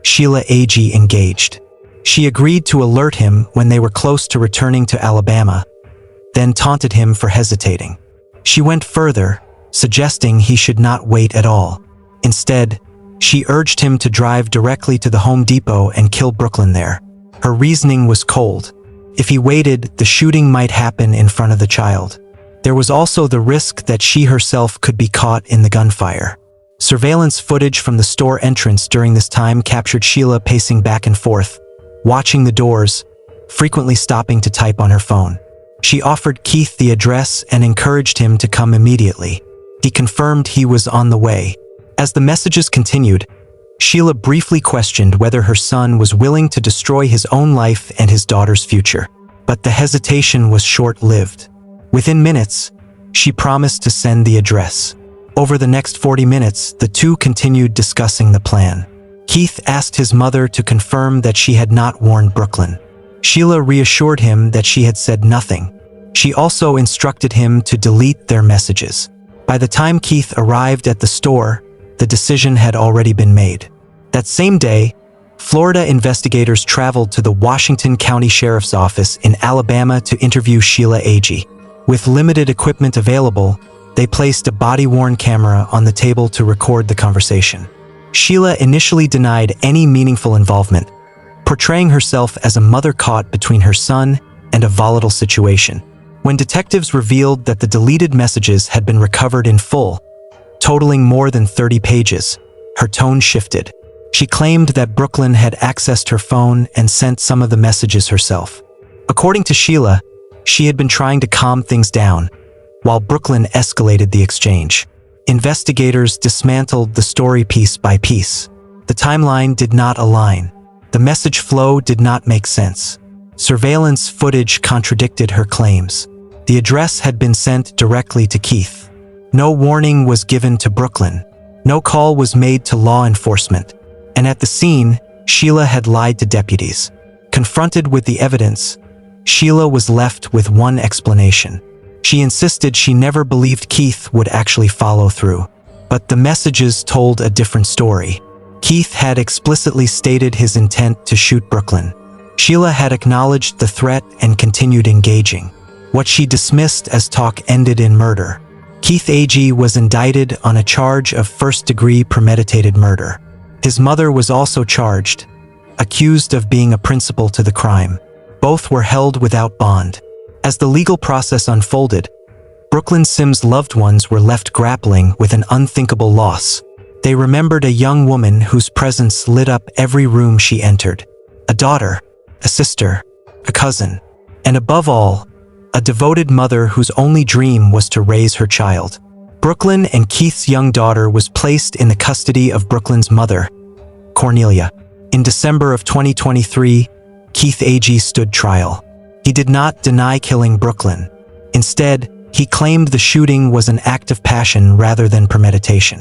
Sheila Agee engaged. She agreed to alert him when they were close to returning to Alabama, then taunted him for hesitating. She went further, suggesting he should not wait at all. Instead, she urged him to drive directly to the Home Depot and kill Brooklyn there. Her reasoning was cold. If he waited, the shooting might happen in front of the child. There was also the risk that she herself could be caught in the gunfire. Surveillance footage from the store entrance during this time captured Sheila pacing back and forth, watching the doors, frequently stopping to type on her phone. She offered Keith the address and encouraged him to come immediately. He confirmed he was on the way. As the messages continued, Sheila briefly questioned whether her son was willing to destroy his own life and his daughter's future. But the hesitation was short-lived. Within minutes, she promised to send the address. Over the next 40 minutes, the two continued discussing the plan. Keith asked his mother to confirm that she had not warned Brooklyn. Sheila reassured him that she had said nothing. She also instructed him to delete their messages. By the time Keith arrived at the store, the decision had already been made. That same day, Florida investigators traveled to the Washington County Sheriff's Office in Alabama to interview Sheila Agee. With limited equipment available, they placed a body-worn camera on the table to record the conversation. Sheila initially denied any meaningful involvement, portraying herself as a mother caught between her son and a volatile situation. When detectives revealed that the deleted messages had been recovered in full, totaling more than 30 pages, her tone shifted. She claimed that Brooklyn had accessed her phone and sent some of the messages herself. According to Sheila, she had been trying to calm things down, while Brooklyn escalated the exchange. Investigators dismantled the story piece by piece. The timeline did not align. The message flow did not make sense. Surveillance footage contradicted her claims. The address had been sent directly to Keith. No warning was given to Brooklyn. No call was made to law enforcement. And at the scene, Sheila had lied to deputies. Confronted with the evidence, Sheila was left with one explanation. She insisted she never believed Keith would actually follow through. But the messages told a different story. Keith had explicitly stated his intent to shoot Brooklyn. Sheila had acknowledged the threat and continued engaging. What she dismissed as talk ended in murder. Keith Agee was indicted on a charge of first-degree premeditated murder. His mother was also charged, accused of being a principal to the crime. Both were held without bond. As the legal process unfolded, Brooklyn Sims' loved ones were left grappling with an unthinkable loss. They remembered a young woman whose presence lit up every room she entered. A daughter, a sister, a cousin, and above all, a devoted mother whose only dream was to raise her child. Brooklyn and Keith's young daughter was placed in the custody of Brooklyn's mother, Cornelia. In December of 2023, Keith Agee stood trial. He did not deny killing Brooklyn. Instead, he claimed the shooting was an act of passion rather than premeditation.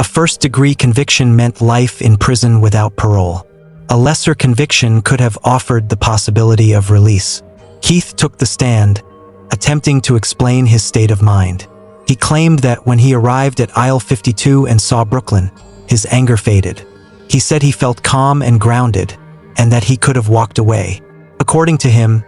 A first-degree conviction meant life in prison without parole. A lesser conviction could have offered the possibility of release. Keith took the stand, attempting to explain his state of mind. He claimed that when he arrived at aisle 52 and saw Brooklyn, his anger faded. He said he felt calm and grounded, and that he could have walked away. According to him,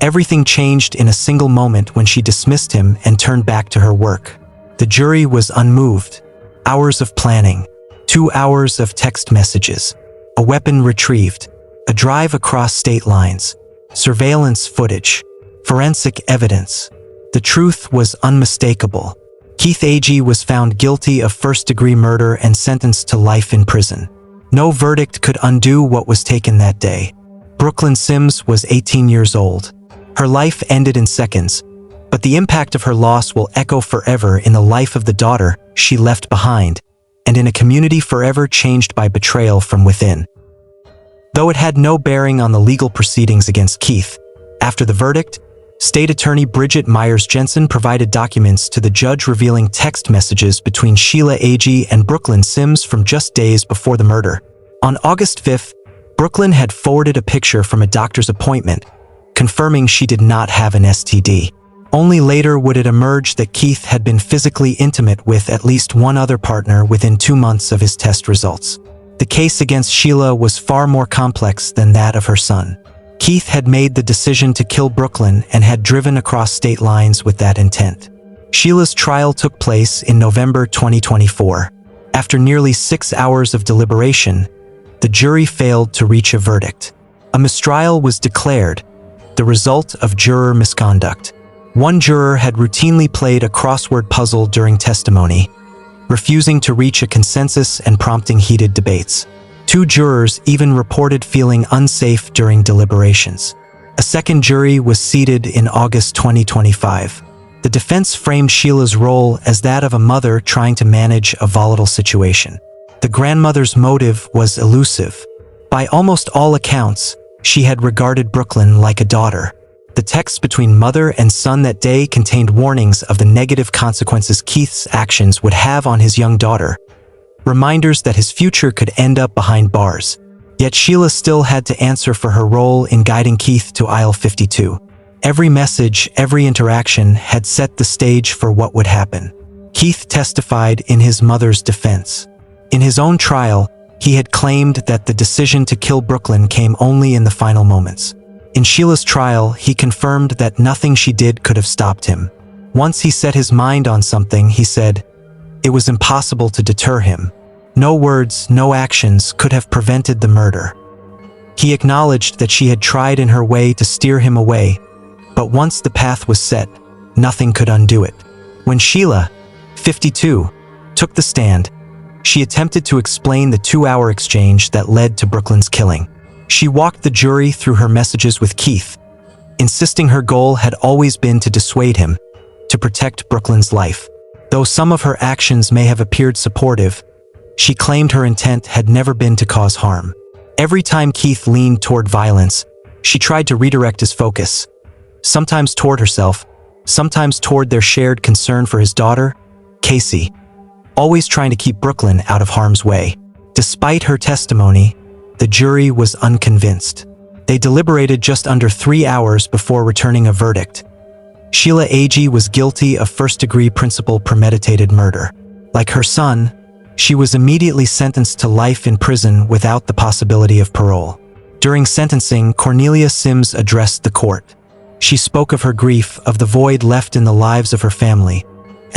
everything changed in a single moment when she dismissed him and turned back to her work. The jury was unmoved. Hours of planning, 2 hours of text messages, a weapon retrieved, a drive across state lines, surveillance footage, forensic evidence. The truth was unmistakable. Keith Agee was found guilty of first-degree murder and sentenced to life in prison. No verdict could undo what was taken that day. Brooklyn Sims was 18 years old. Her life ended in seconds, but the impact of her loss will echo forever in the life of the daughter she left behind, and in a community forever changed by betrayal from within. Though it had no bearing on the legal proceedings against Keith, after the verdict, State Attorney Bridget Myers-Jensen provided documents to the judge revealing text messages between Sheila Agee and Brooklyn Sims from just days before the murder. On August 5th, Brooklyn had forwarded a picture from a doctor's appointment, confirming she did not have an STD. Only later would it emerge that Keith had been physically intimate with at least one other partner within 2 months of his test results. The case against Sheila was far more complex than that of her son. Keith had made the decision to kill Brooklyn and had driven across state lines with that intent. Sheila's trial took place in November 2024. After nearly 6 hours of deliberation, the jury failed to reach a verdict. A mistrial was declared, the result of juror misconduct. One juror had routinely played a crossword puzzle during testimony, refusing to reach a consensus and prompting heated debates. 2 jurors even reported feeling unsafe during deliberations. A second jury was seated in August 2025. The defense framed Sheila's role as that of a mother trying to manage a volatile situation. The grandmother's motive was elusive. By almost all accounts, she had regarded Brooklyn like a daughter. The texts between mother and son that day contained warnings of the negative consequences Keith's actions would have on his young daughter, reminders that his future could end up behind bars. Yet Sheila still had to answer for her role in guiding Keith to aisle 52. Every message, every interaction had set the stage for what would happen. Keith testified in his mother's defense. In his own trial, he had claimed that the decision to kill Brooklyn came only in the final moments. In Sheila's trial, he confirmed that nothing she did could have stopped him. Once he set his mind on something, he said, it was impossible to deter him. No words, no actions could have prevented the murder. He acknowledged that she had tried in her way to steer him away, but once the path was set, nothing could undo it. When Sheila, 52, took the stand, she attempted to explain the 2-hour exchange that led to Brooklyn's killing. She walked the jury through her messages with Keith, insisting her goal had always been to dissuade him, to protect Brooklyn's life. Though some of her actions may have appeared supportive, she claimed her intent had never been to cause harm. Every time Keith leaned toward violence, she tried to redirect his focus, sometimes toward herself, sometimes toward their shared concern for his daughter, Casey, always trying to keep Brooklyn out of harm's way. Despite her testimony, the jury was unconvinced. They deliberated just under 3 hours before returning a verdict. Sheila Agee was guilty of first-degree principal premeditated murder. Like her son, she was immediately sentenced to life in prison without the possibility of parole. During sentencing, Cornelia Sims addressed the court. She spoke of her grief, of the void left in the lives of her family,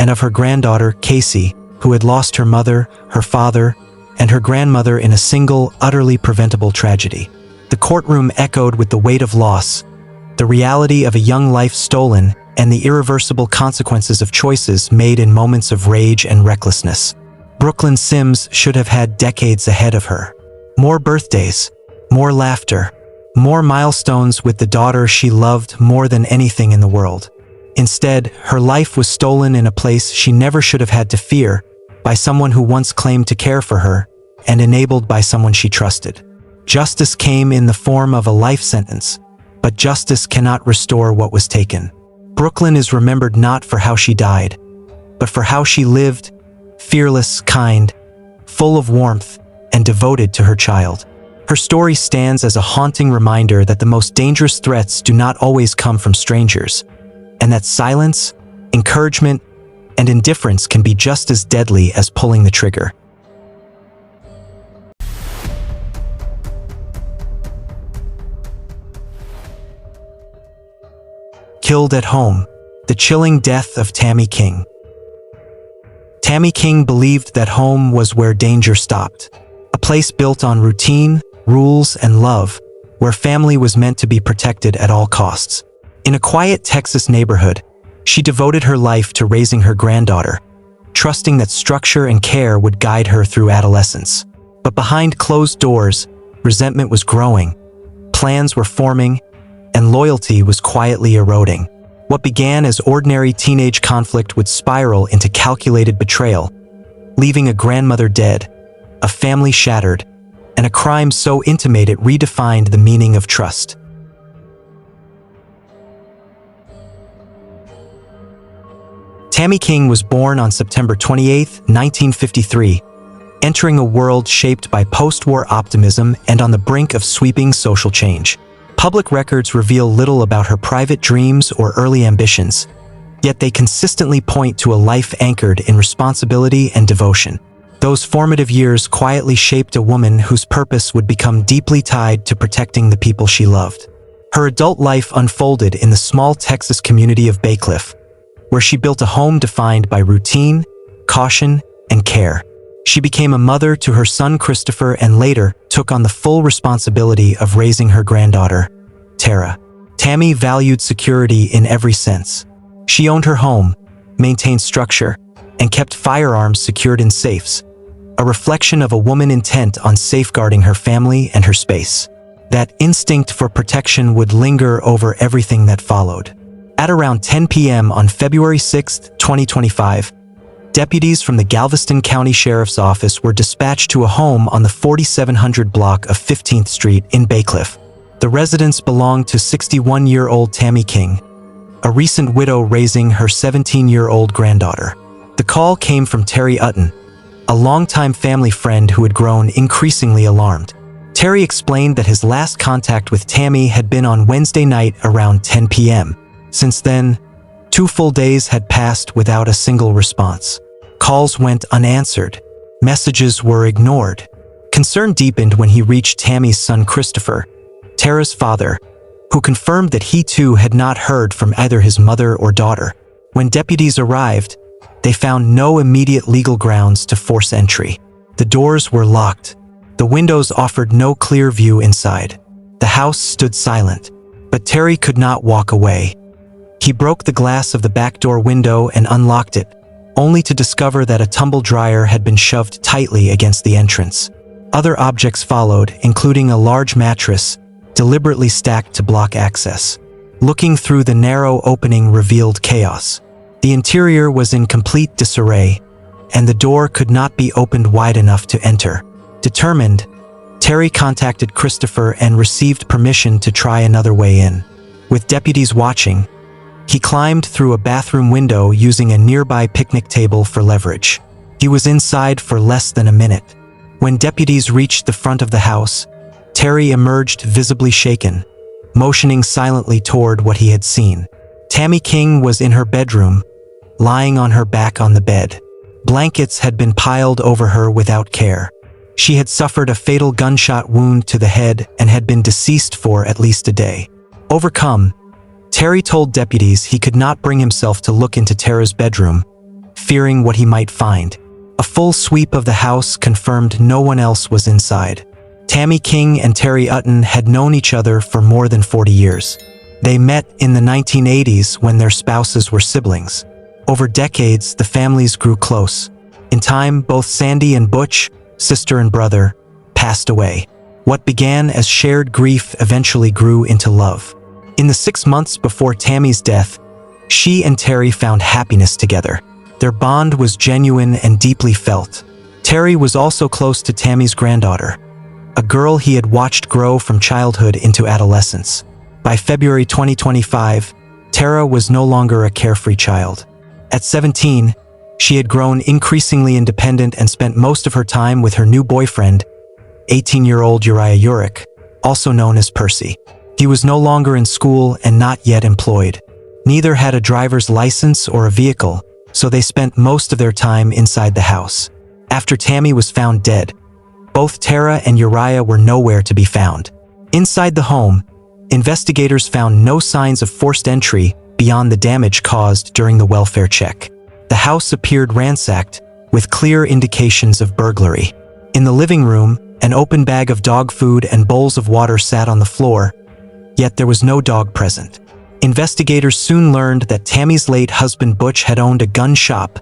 and of her granddaughter, Casey, who had lost her mother, her father, and her grandmother in a single, utterly preventable tragedy. The courtroom echoed with the weight of loss, the reality of a young life stolen, and the irreversible consequences of choices made in moments of rage and recklessness. Brooklyn Sims should have had decades ahead of her. More birthdays, more laughter, more milestones with the daughter she loved more than anything in the world. Instead, her life was stolen in a place she never should have had to fear, by someone who once claimed to care for her, and enabled by someone she trusted. Justice came in the form of a life sentence, but justice cannot restore what was taken. Brooklyn is remembered not for how she died, but for how she lived, fearless, kind, full of warmth, and devoted to her child. Her story stands as a haunting reminder that the most dangerous threats do not always come from strangers, and that silence, encouragement, and indifference can be just as deadly as pulling the trigger. Killed at home, the chilling death of Tammy King. Tammy King believed that home was where danger stopped, a place built on routine, rules, and love, where family was meant to be protected at all costs. In a quiet Texas neighborhood, she devoted her life to raising her granddaughter, trusting that structure and care would guide her through adolescence. But behind closed doors, resentment was growing, plans were forming, and loyalty was quietly eroding. What began as ordinary teenage conflict would spiral into calculated betrayal, leaving a grandmother dead, a family shattered, and a crime so intimate it redefined the meaning of trust. Tammy King was born on September 28, 1953, entering a world shaped by post-war optimism and on the brink of sweeping social change. Public records reveal little about her private dreams or early ambitions, yet they consistently point to a life anchored in responsibility and devotion. Those formative years quietly shaped a woman whose purpose would become deeply tied to protecting the people she loved. Her adult life unfolded in the small Texas community of Baycliff, where she built a home defined by routine, caution, and care. She became a mother to her son Christopher and later took on the full responsibility of raising her granddaughter, Tara. Tammy valued security in every sense. She owned her home, maintained structure, and kept firearms secured in safes, a reflection of a woman intent on safeguarding her family and her space. That instinct for protection would linger over everything that followed. At around 10 p.m. on February 6, 2025, deputies from the Galveston County Sheriff's Office were dispatched to a home on the 4700 block of 15th Street in Baycliff. The residence belonged to 61-year-old Tammy King, a recent widow raising her 17-year-old granddaughter. The call came from Terry Utton, a longtime family friend who had grown increasingly alarmed. Terry explained that his last contact with Tammy had been on Wednesday night around 10 p.m. Since then, 2 full days had passed without a single response. Calls went unanswered. Messages were ignored. Concern deepened when he reached Tammy's son Christopher, Tara's father, who confirmed that he too had not heard from either his mother or daughter. When deputies arrived, they found no immediate legal grounds to force entry. The doors were locked. The windows offered no clear view inside. The house stood silent, but Terry could not walk away. He broke the glass of the back door window and unlocked it, only to discover that a tumble dryer had been shoved tightly against the entrance. Other objects followed, including a large mattress, deliberately stacked to block access. Looking through the narrow opening revealed chaos. The interior was in complete disarray, and the door could not be opened wide enough to enter. Determined, Terry contacted Christopher and received permission to try another way in. With deputies watching, he climbed through a bathroom window using a nearby picnic table for leverage. He was inside for less than a minute. When deputies reached the front of the house, Terry emerged visibly shaken, motioning silently toward what he had seen. Tammy King was in her bedroom, lying on her back on the bed. Blankets had been piled over her without care. She had suffered a fatal gunshot wound to the head and had been deceased for at least a day. Overcome, Terry told deputies he could not bring himself to look into Tara's bedroom, fearing what he might find. A full sweep of the house confirmed no one else was inside. Tammy King and Terry Utton had known each other for more than 40 years. They met in the 1980s when their spouses were siblings. Over decades, the families grew close. In time, both Sandy and Butch, sister and brother, passed away. What began as shared grief eventually grew into love. In the 6 months before Tammy's death, she and Terry found happiness together. Their bond was genuine and deeply felt. Terry was also close to Tammy's granddaughter, a girl he had watched grow from childhood into adolescence. By February 2025, Tara was no longer a carefree child. At 17, she had grown increasingly independent and spent most of her time with her new boyfriend, 18-year-old Uriah Urick, also known as Percy. He was no longer in school and not yet employed. Neither had a driver's license or a vehicle, so they spent most of their time inside the house. After Tammy was found dead, both Tara and Uriah were nowhere to be found. Inside the home, investigators found no signs of forced entry beyond the damage caused during the welfare check. The house appeared ransacked, with clear indications of burglary. In the living room, an open bag of dog food and bowls of water sat on the floor, yet there was no dog present. Investigators soon learned that Tammy's late husband Butch had owned a gun shop,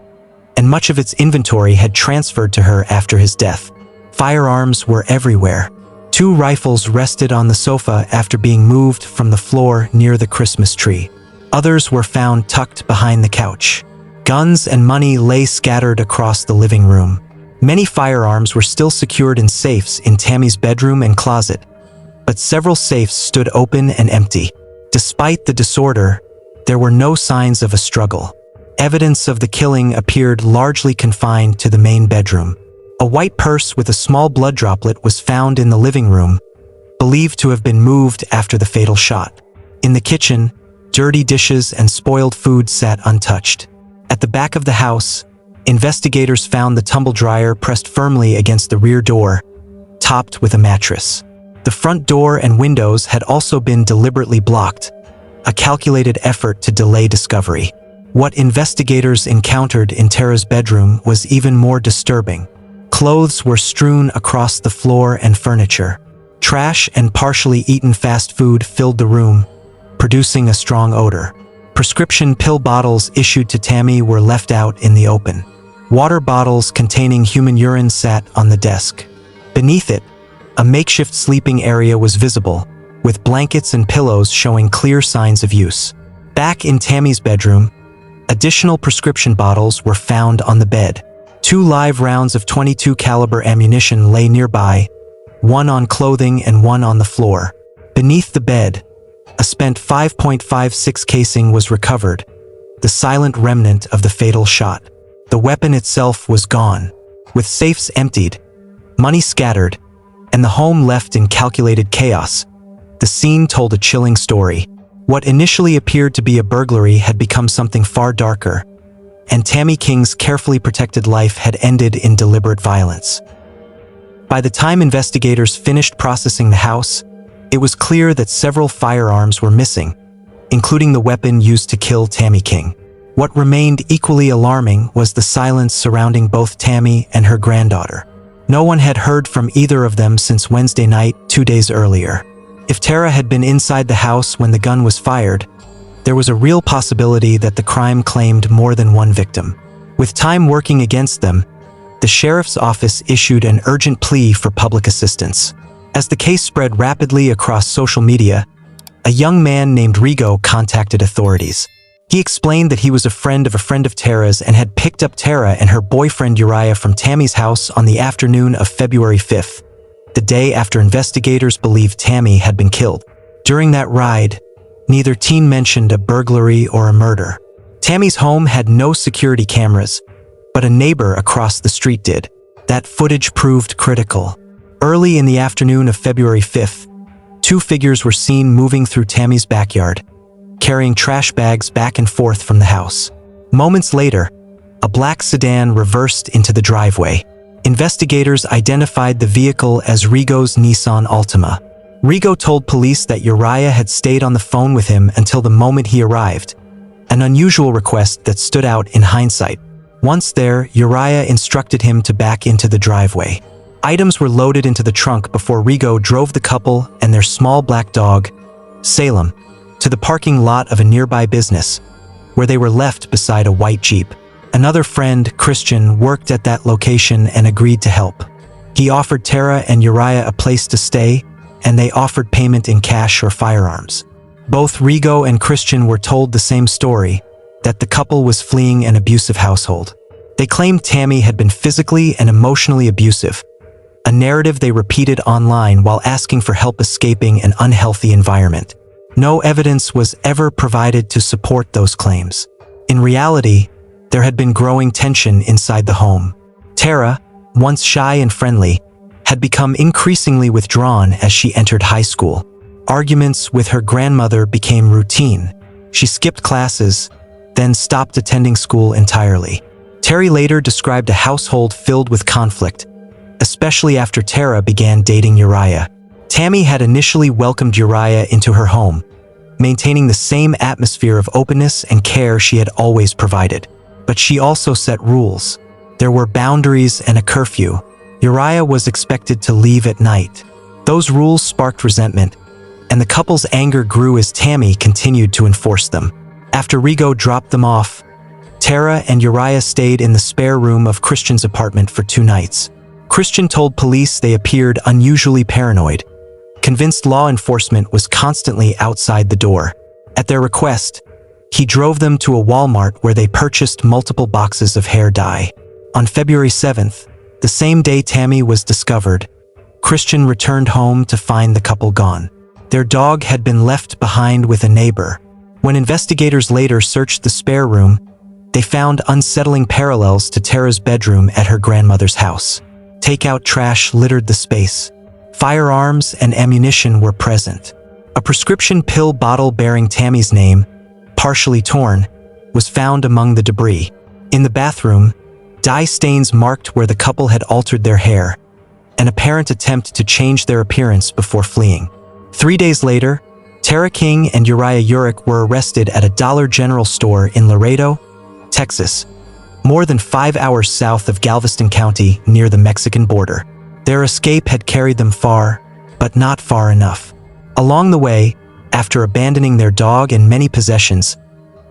and much of its inventory had transferred to her after his death. Firearms were everywhere. 2 rifles rested on the sofa after being moved from the floor near the Christmas tree. Others were found tucked behind the couch. Guns and money lay scattered across the living room. Many firearms were still secured in safes in Tammy's bedroom and closet, but several safes stood open and empty. Despite the disorder, there were no signs of a struggle. Evidence of the killing appeared largely confined to the main bedroom. A white purse with a small blood droplet was found in the living room, believed to have been moved after the fatal shot. In the kitchen, dirty dishes and spoiled food sat untouched. At the back of the house, investigators found the tumble dryer pressed firmly against the rear door, topped with a mattress. The front door and windows had also been deliberately blocked, a calculated effort to delay discovery. What investigators encountered in Tara's bedroom was even more disturbing. Clothes were strewn across the floor and furniture. Trash and partially eaten fast food filled the room, producing a strong odor. Prescription pill bottles issued to Tammy were left out in the open. Water bottles containing human urine sat on the desk. Beneath it, a makeshift sleeping area was visible, with blankets and pillows showing clear signs of use. Back in Tammy's bedroom, additional prescription bottles were found on the bed. 2 live rounds of .22 caliber ammunition lay nearby, one on clothing and one on the floor. Beneath the bed, a spent .5.56 casing was recovered, the silent remnant of the fatal shot. The weapon itself was gone, with safes emptied, money scattered, and the home left in calculated chaos. The scene told a chilling story. What initially appeared to be a burglary had become something far darker, and Tammy King's carefully protected life had ended in deliberate violence. By the time investigators finished processing the house, it was clear that several firearms were missing, including the weapon used to kill Tammy King. What remained equally alarming was the silence surrounding both Tammy and her granddaughter. No one had heard from either of them since Wednesday night, 2 days earlier. If Tara had been inside the house when the gun was fired, there was a real possibility that the crime claimed more than one victim. With time working against them, the sheriff's office issued an urgent plea for public assistance. As the case spread rapidly across social media, a young man named Rigo contacted authorities. He explained that he was a friend of Tara's and had picked up Tara and her boyfriend Uriah from Tammy's house on the afternoon of February 5th, the day after investigators believed Tammy had been killed. During that ride, neither teen mentioned a burglary or a murder. Tammy's home had no security cameras, but a neighbor across the street did. That footage proved critical. Early in the afternoon of February 5th, 2 figures were seen moving through Tammy's backyard, carrying trash bags back and forth from the house. Moments later, a black sedan reversed into the driveway. Investigators identified the vehicle as Rigo's Nissan Altima. Rigo told police that Uriah had stayed on the phone with him until the moment he arrived, an unusual request that stood out in hindsight. Once there, Uriah instructed him to back into the driveway. Items were loaded into the trunk before Rigo drove the couple and their small black dog, Salem, to the parking lot of a nearby business, where they were left beside a white Jeep. Another friend, Christian, worked at that location and agreed to help. He offered Tara and Uriah a place to stay, and they offered payment in cash or firearms. Both Rigo and Christian were told the same story, that the couple was fleeing an abusive household. They claimed Tammy had been physically and emotionally abusive, a narrative they repeated online while asking for help escaping an unhealthy environment. No evidence was ever provided to support those claims. In reality, there had been growing tension inside the home. Tara, once shy and friendly, had become increasingly withdrawn as she entered high school. Arguments with her grandmother became routine. She skipped classes, then stopped attending school entirely. Terry later described a household filled with conflict, especially after Tara began dating Uriah. Tammy had initially welcomed Uriah into her home, maintaining the same atmosphere of openness and care she had always provided. But she also set rules. There were boundaries and a curfew. Uriah was expected to leave at night. Those rules sparked resentment, and the couple's anger grew as Tammy continued to enforce them. After Rigo dropped them off, Tara and Uriah stayed in the spare room of Christian's apartment for 2 nights. Christian told police they appeared unusually paranoid, convinced law enforcement was constantly outside the door. At their request, he drove them to a Walmart where they purchased multiple boxes of hair dye. On February 7th, the same day Tammy was discovered, Christian returned home to find the couple gone. Their dog had been left behind with a neighbor. When investigators later searched the spare room, they found unsettling parallels to Tara's bedroom at her grandmother's house. Takeout trash littered the space. Firearms and ammunition were present. A prescription pill bottle bearing Tammy's name, partially torn, was found among the debris. In the bathroom, dye stains marked where the couple had altered their hair, an apparent attempt to change their appearance before fleeing. 3 days later, Tara King and Uriah Urick were arrested at a Dollar General store in Laredo, Texas, more than 5 hours south of Galveston County near the Mexican border. Their escape had carried them far, but not far enough. Along the way, after abandoning their dog and many possessions,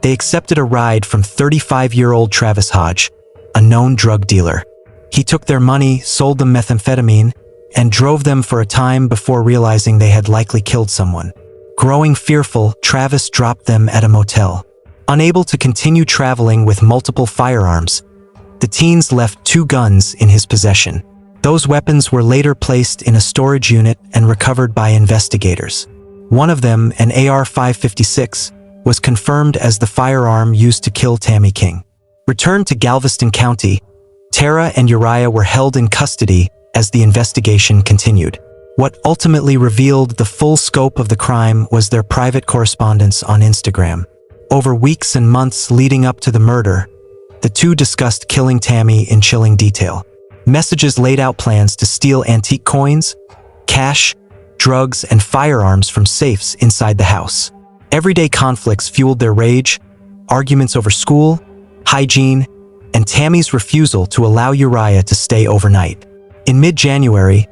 they accepted a ride from 35-year-old Travis Hodge, a known drug dealer. He took their money, sold them methamphetamine, and drove them for a time before realizing they had likely killed someone. Growing fearful, Travis dropped them at a motel. Unable to continue traveling with multiple firearms, the teens left 2 guns in his possession. Those weapons were later placed in a storage unit and recovered by investigators. One of them, an AR-556, was confirmed as the firearm used to kill Tammy King. Returned to Galveston County, Tara and Uriah were held in custody as the investigation continued. What ultimately revealed the full scope of the crime was their private correspondence on Instagram. Over weeks and months leading up to the murder, the two discussed killing Tammy in chilling detail. Messages laid out plans to steal antique coins, cash, drugs, and firearms from safes inside the house. Everyday conflicts fueled their rage, arguments over school, hygiene, and Tammy's refusal to allow Uriah to stay overnight. In mid-January,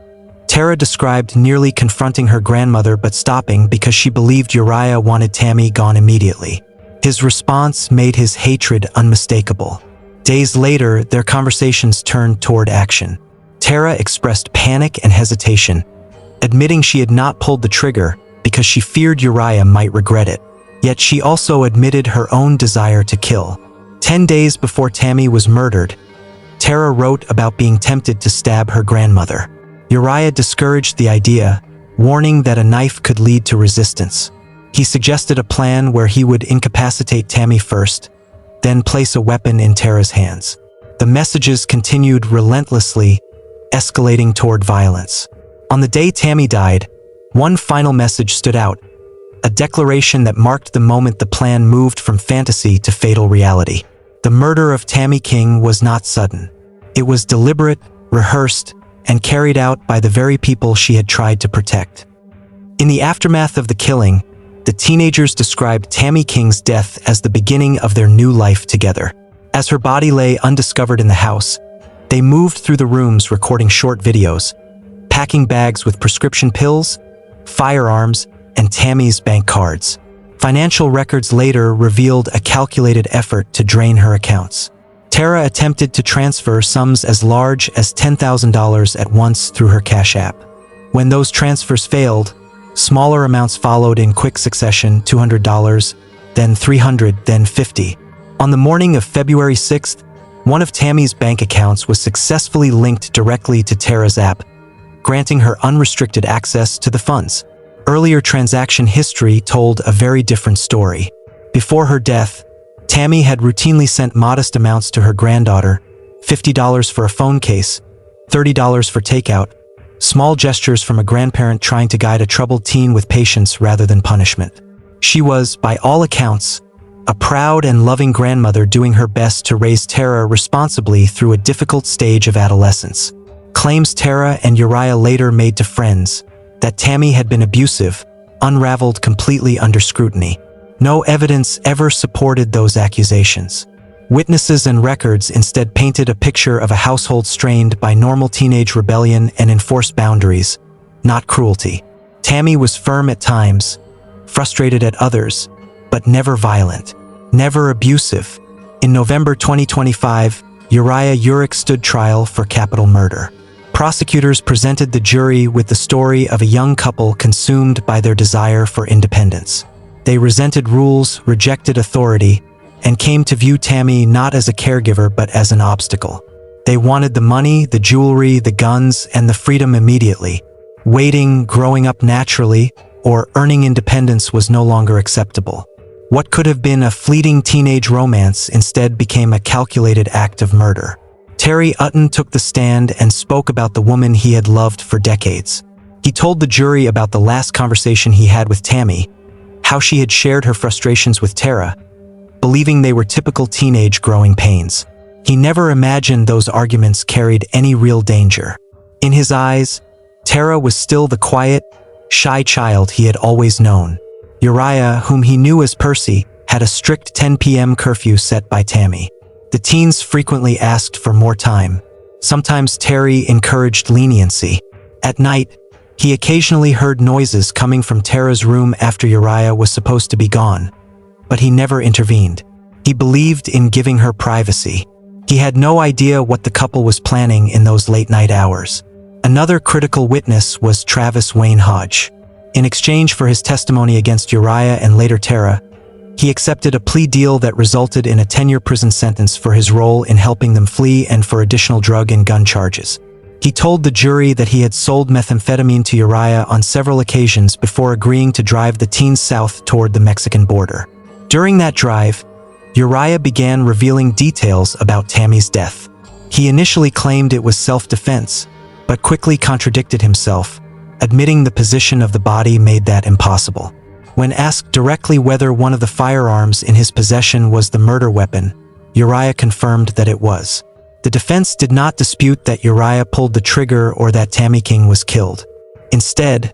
Tara described nearly confronting her grandmother but stopping because she believed Uriah wanted Tammy gone immediately. His response made his hatred unmistakable. Days later, their conversations turned toward action. Tara expressed panic and hesitation, admitting she had not pulled the trigger because she feared Uriah might regret it. Yet she also admitted her own desire to kill. 10 days before Tammy was murdered, Tara wrote about being tempted to stab her grandmother. Uriah discouraged the idea, warning that a knife could lead to resistance. He suggested a plan where he would incapacitate Tammy first, then place a weapon in Tara's hands. The messages continued relentlessly, escalating toward violence. On the day Tammy died, one final message stood out, a declaration that marked the moment the plan moved from fantasy to fatal reality. The murder of Tammy King was not sudden. It was deliberate, rehearsed, and carried out by the very people she had tried to protect. In the aftermath of the killing, the teenagers described Tammy King's death as the beginning of their new life together. As her body lay undiscovered in the house, they moved through the rooms recording short videos, packing bags with prescription pills, firearms, and Tammy's bank cards. Financial records later revealed a calculated effort to drain her accounts. Tara attempted to transfer sums as large as $10,000 at once through her Cash App. When those transfers failed, smaller amounts followed in quick succession: $200, then $300, then $50. On the morning of February 6th, one of Tammy's bank accounts was successfully linked directly to Tara's app, granting her unrestricted access to the funds. Earlier transaction history told a very different story. Before her death, Tammy had routinely sent modest amounts to her granddaughter: $50 for a phone case, $30 for takeout, small gestures from a grandparent trying to guide a troubled teen with patience rather than punishment. She was, by all accounts, a proud and loving grandmother doing her best to raise Tara responsibly through a difficult stage of adolescence. Claims Tara and Uriah later made to friends that Tammy had been abusive unraveled completely under scrutiny. No evidence ever supported those accusations. Witnesses and records instead painted a picture of a household strained by normal teenage rebellion and enforced boundaries, not cruelty. Tammy was firm at times, frustrated at others, but never violent, never abusive. In November 2025, Uriah Urick stood trial for capital murder. Prosecutors presented the jury with the story of a young couple consumed by their desire for independence. They resented rules, rejected authority, and came to view Tammy not as a caregiver but as an obstacle. They wanted the money, the jewelry, the guns, and the freedom immediately. Waiting, growing up naturally, or earning independence was no longer acceptable. What could have been a fleeting teenage romance instead became a calculated act of murder. Terry Utton took the stand and spoke about the woman he had loved for decades. He told the jury about the last conversation he had with Tammy, how she had shared her frustrations with Tara, believing they were typical teenage growing pains. He never imagined those arguments carried any real danger. In his eyes, Tara was still the quiet, shy child he had always known. Uriah, whom he knew as Percy, had a strict 10 p.m. curfew set by Tammy. The teens frequently asked for more time. Sometimes Terry encouraged leniency. At night, he occasionally heard noises coming from Tara's room after Uriah was supposed to be gone, but he never intervened. He believed in giving her privacy. He had no idea what the couple was planning in those late-night hours. Another critical witness was Travis Wayne Hodge. In exchange for his testimony against Uriah and later Tara, he accepted a plea deal that resulted in a 10-year prison sentence for his role in helping them flee and for additional drug and gun charges. He told the jury that he had sold methamphetamine to Uriah on several occasions before agreeing to drive the teens south toward the Mexican border. During that drive, Uriah began revealing details about Tammy's death. He initially claimed it was self-defense, but quickly contradicted himself, admitting the position of the body made that impossible. When asked directly whether one of the firearms in his possession was the murder weapon, Uriah confirmed that it was. The defense did not dispute that Uriah pulled the trigger or that Tammy King was killed. Instead,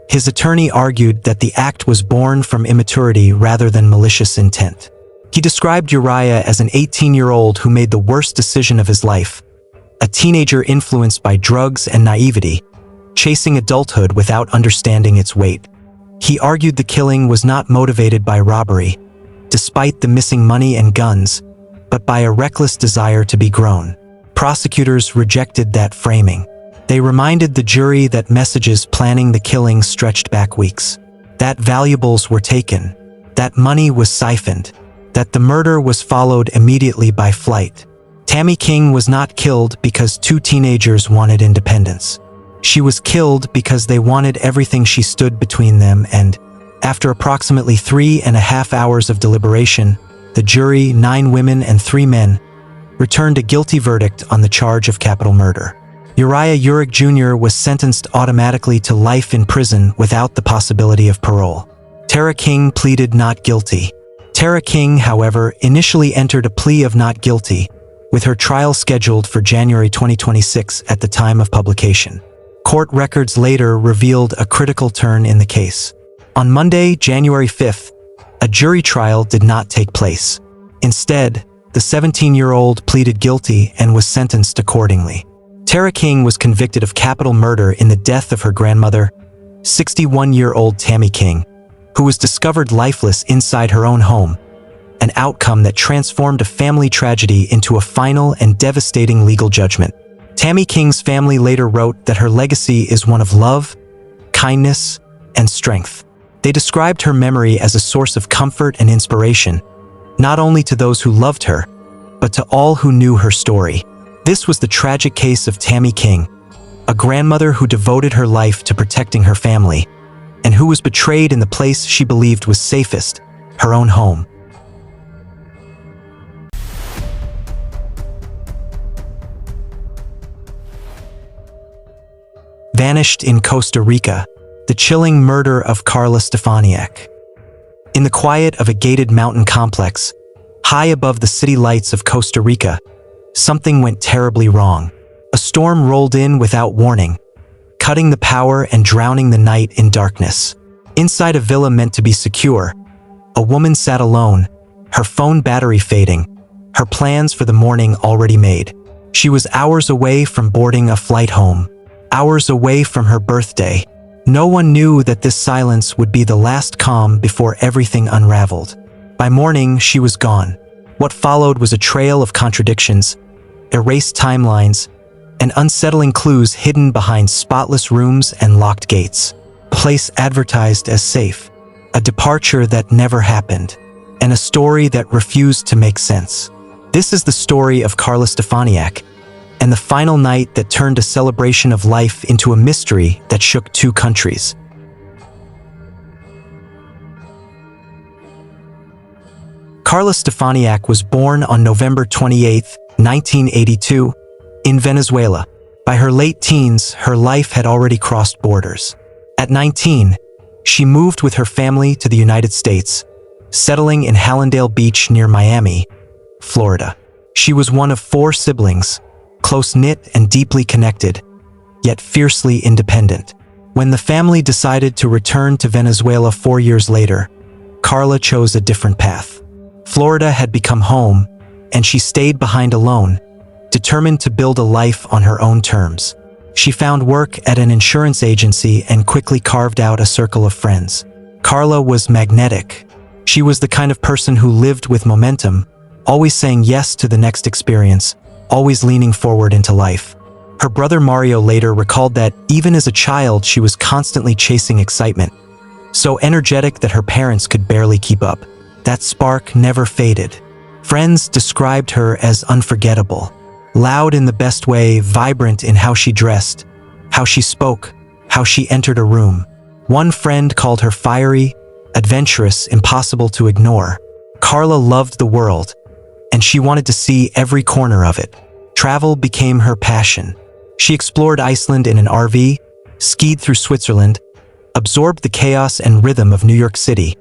his attorney argued that the act was born from immaturity rather than malicious intent. He described Uriah as an 18-year-old who made the worst decision of his life, a teenager influenced by drugs and naivety, chasing adulthood without understanding its weight. He argued the killing was not motivated by robbery, despite the missing money and guns, but by a reckless desire to be grown. Prosecutors rejected that framing. They reminded the jury that messages planning the killing stretched back weeks, that valuables were taken, that money was siphoned, that the murder was followed immediately by flight. Tammy King was not killed because two teenagers wanted independence. She was killed because they wanted everything she stood between them, and after approximately 3.5 hours of deliberation, the jury, 9 women and 3 men, returned a guilty verdict on the charge of capital murder. Uriah Urick Jr. was sentenced automatically to life in prison without the possibility of parole. Tara King pleaded not guilty. Tara King, however, initially entered a plea of not guilty, with her trial scheduled for January 2026 at the time of publication. Court records later revealed a critical turn in the case. On Monday, January 5th, a jury trial did not take place. Instead, the 17-year-old pleaded guilty and was sentenced accordingly. Tara King was convicted of capital murder in the death of her grandmother, 61-year-old Tammy King, who was discovered lifeless inside her own home, an outcome that transformed a family tragedy into a final and devastating legal judgment. Tammy King's family later wrote that her legacy is one of love, kindness, and strength. They described her memory as a source of comfort and inspiration, not only to those who loved her, but to all who knew her story. This was the tragic case of Tammy King, a grandmother who devoted her life to protecting her family, and who was betrayed in the place she believed was safest, her own home. Vanished in Costa Rica, the chilling murder of Carla Stefaniak. In the quiet of a gated mountain complex, high above the city lights of Costa Rica, something went terribly wrong. A storm rolled in without warning, cutting the power and drowning the night in darkness. Inside a villa meant to be secure, a woman sat alone, her phone battery fading, her plans for the morning already made. She was hours away from boarding a flight home, hours away from her birthday. No one knew that this silence would be the last calm before everything unraveled. By morning, she was gone. What followed was a trail of contradictions, erased timelines, and unsettling clues hidden behind spotless rooms and locked gates. A place advertised as safe, a departure that never happened, and a story that refused to make sense. This is the story of Carla Stefaniak, and the final night that turned a celebration of life into a mystery that shook 2 countries. Carla Stefaniak was born on November 28, 1982, in Venezuela. By her late teens, her life had already crossed borders. At 19, she moved with her family to the United States, settling in Hallandale Beach near Miami, Florida. She was one of 4 siblings, close-knit and deeply connected, yet fiercely independent. When the family decided to return to Venezuela 4 years later, Carla chose a different path. Florida had become home, and she stayed behind alone, determined to build a life on her own terms. She found work at an insurance agency and quickly carved out a circle of friends. Carla was magnetic. She was the kind of person who lived with momentum, always saying yes to the next experience, always leaning forward into life. Her brother Mario later recalled that, even as a child, she was constantly chasing excitement, so energetic that her parents could barely keep up. That spark never faded. Friends described her as unforgettable. Loud in the best way, vibrant in how she dressed, how she spoke, how she entered a room. One friend called her fiery, adventurous, impossible to ignore. Carla loved the world, and she wanted to see every corner of it. Travel became her passion. She explored Iceland in an RV, skied through Switzerland, absorbed the chaos and rhythm of New York City,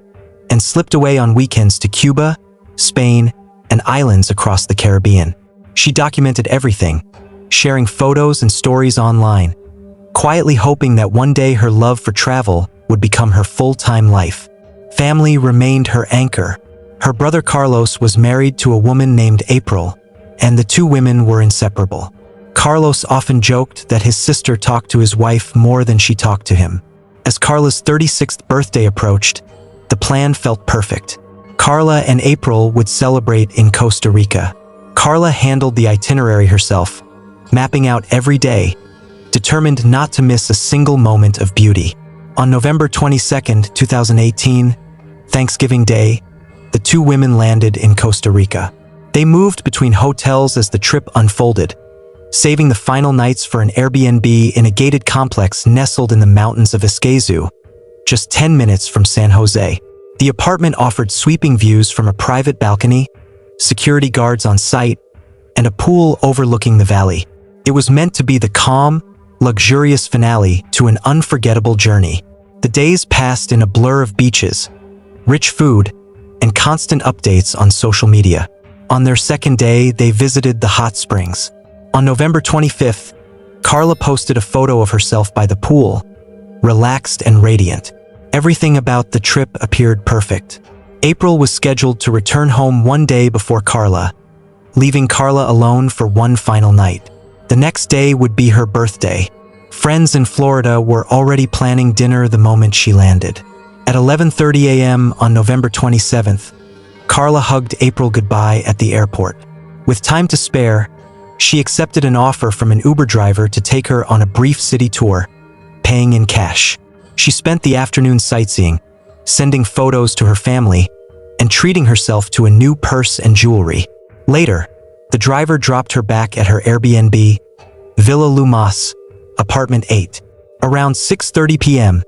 and slipped away on weekends to Cuba, Spain, and islands across the Caribbean. She documented everything, sharing photos and stories online, quietly hoping that one day her love for travel would become her full-time life. Family remained her anchor. Her brother Carlos was married to a woman named April, and the two women were inseparable. Carlos often joked that his sister talked to his wife more than she talked to him. As Carla's 36th birthday approached, the plan felt perfect. Carla and April would celebrate in Costa Rica. Carla handled the itinerary herself, mapping out every day, determined not to miss a single moment of beauty. On November 22, 2018, Thanksgiving Day, the two women landed in Costa Rica. They moved between hotels as the trip unfolded, saving the final nights for an Airbnb in a gated complex nestled in the mountains of Escazú, just 10 minutes from San Jose. The apartment offered sweeping views from a private balcony, security guards on site, and a pool overlooking the valley. It was meant to be the calm, luxurious finale to an unforgettable journey. The days passed in a blur of beaches, rich food, and constant updates on social media. On their second day, they visited the hot springs. On November 25th, Carla posted a photo of herself by the pool, relaxed and radiant. Everything about the trip appeared perfect. April was scheduled to return home one day before Carla, leaving Carla alone for one final night. The next day would be her birthday. Friends in Florida were already planning dinner the moment she landed. At 11:30 a.m. on November 27th, Carla hugged April goodbye at the airport. With time to spare, she accepted an offer from an Uber driver to take her on a brief city tour, paying in cash. She spent the afternoon sightseeing, sending photos to her family, and treating herself to a new purse and jewelry. Later, the driver dropped her back at her Airbnb, Villa Lumas, apartment 8. Around 6:30 p.m.,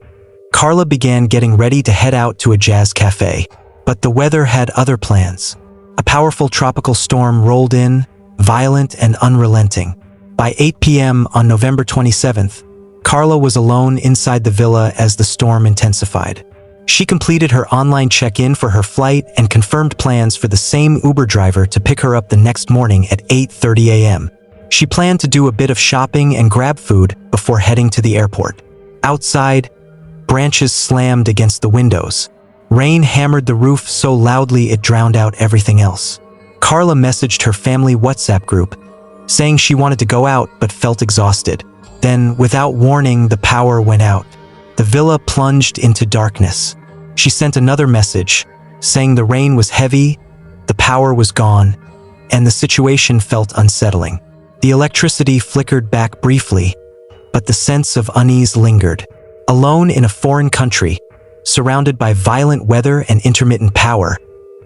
Carla began getting ready to head out to a jazz cafe. But the weather had other plans. A powerful tropical storm rolled in, violent and unrelenting. By 8 p.m. on November 27th, Carla was alone inside the villa as the storm intensified. She completed her online check-in for her flight and confirmed plans for the same Uber driver to pick her up the next morning at 8:30 a.m. She planned to do a bit of shopping and grab food before heading to the airport. Outside, branches slammed against the windows. Rain hammered the roof so loudly it drowned out everything else. Carla messaged her family WhatsApp group, saying she wanted to go out but felt exhausted. Then, without warning, the power went out. The villa plunged into darkness. She sent another message, saying the rain was heavy, the power was gone, and the situation felt unsettling. The electricity flickered back briefly, but the sense of unease lingered. Alone in a foreign country, surrounded by violent weather and intermittent power,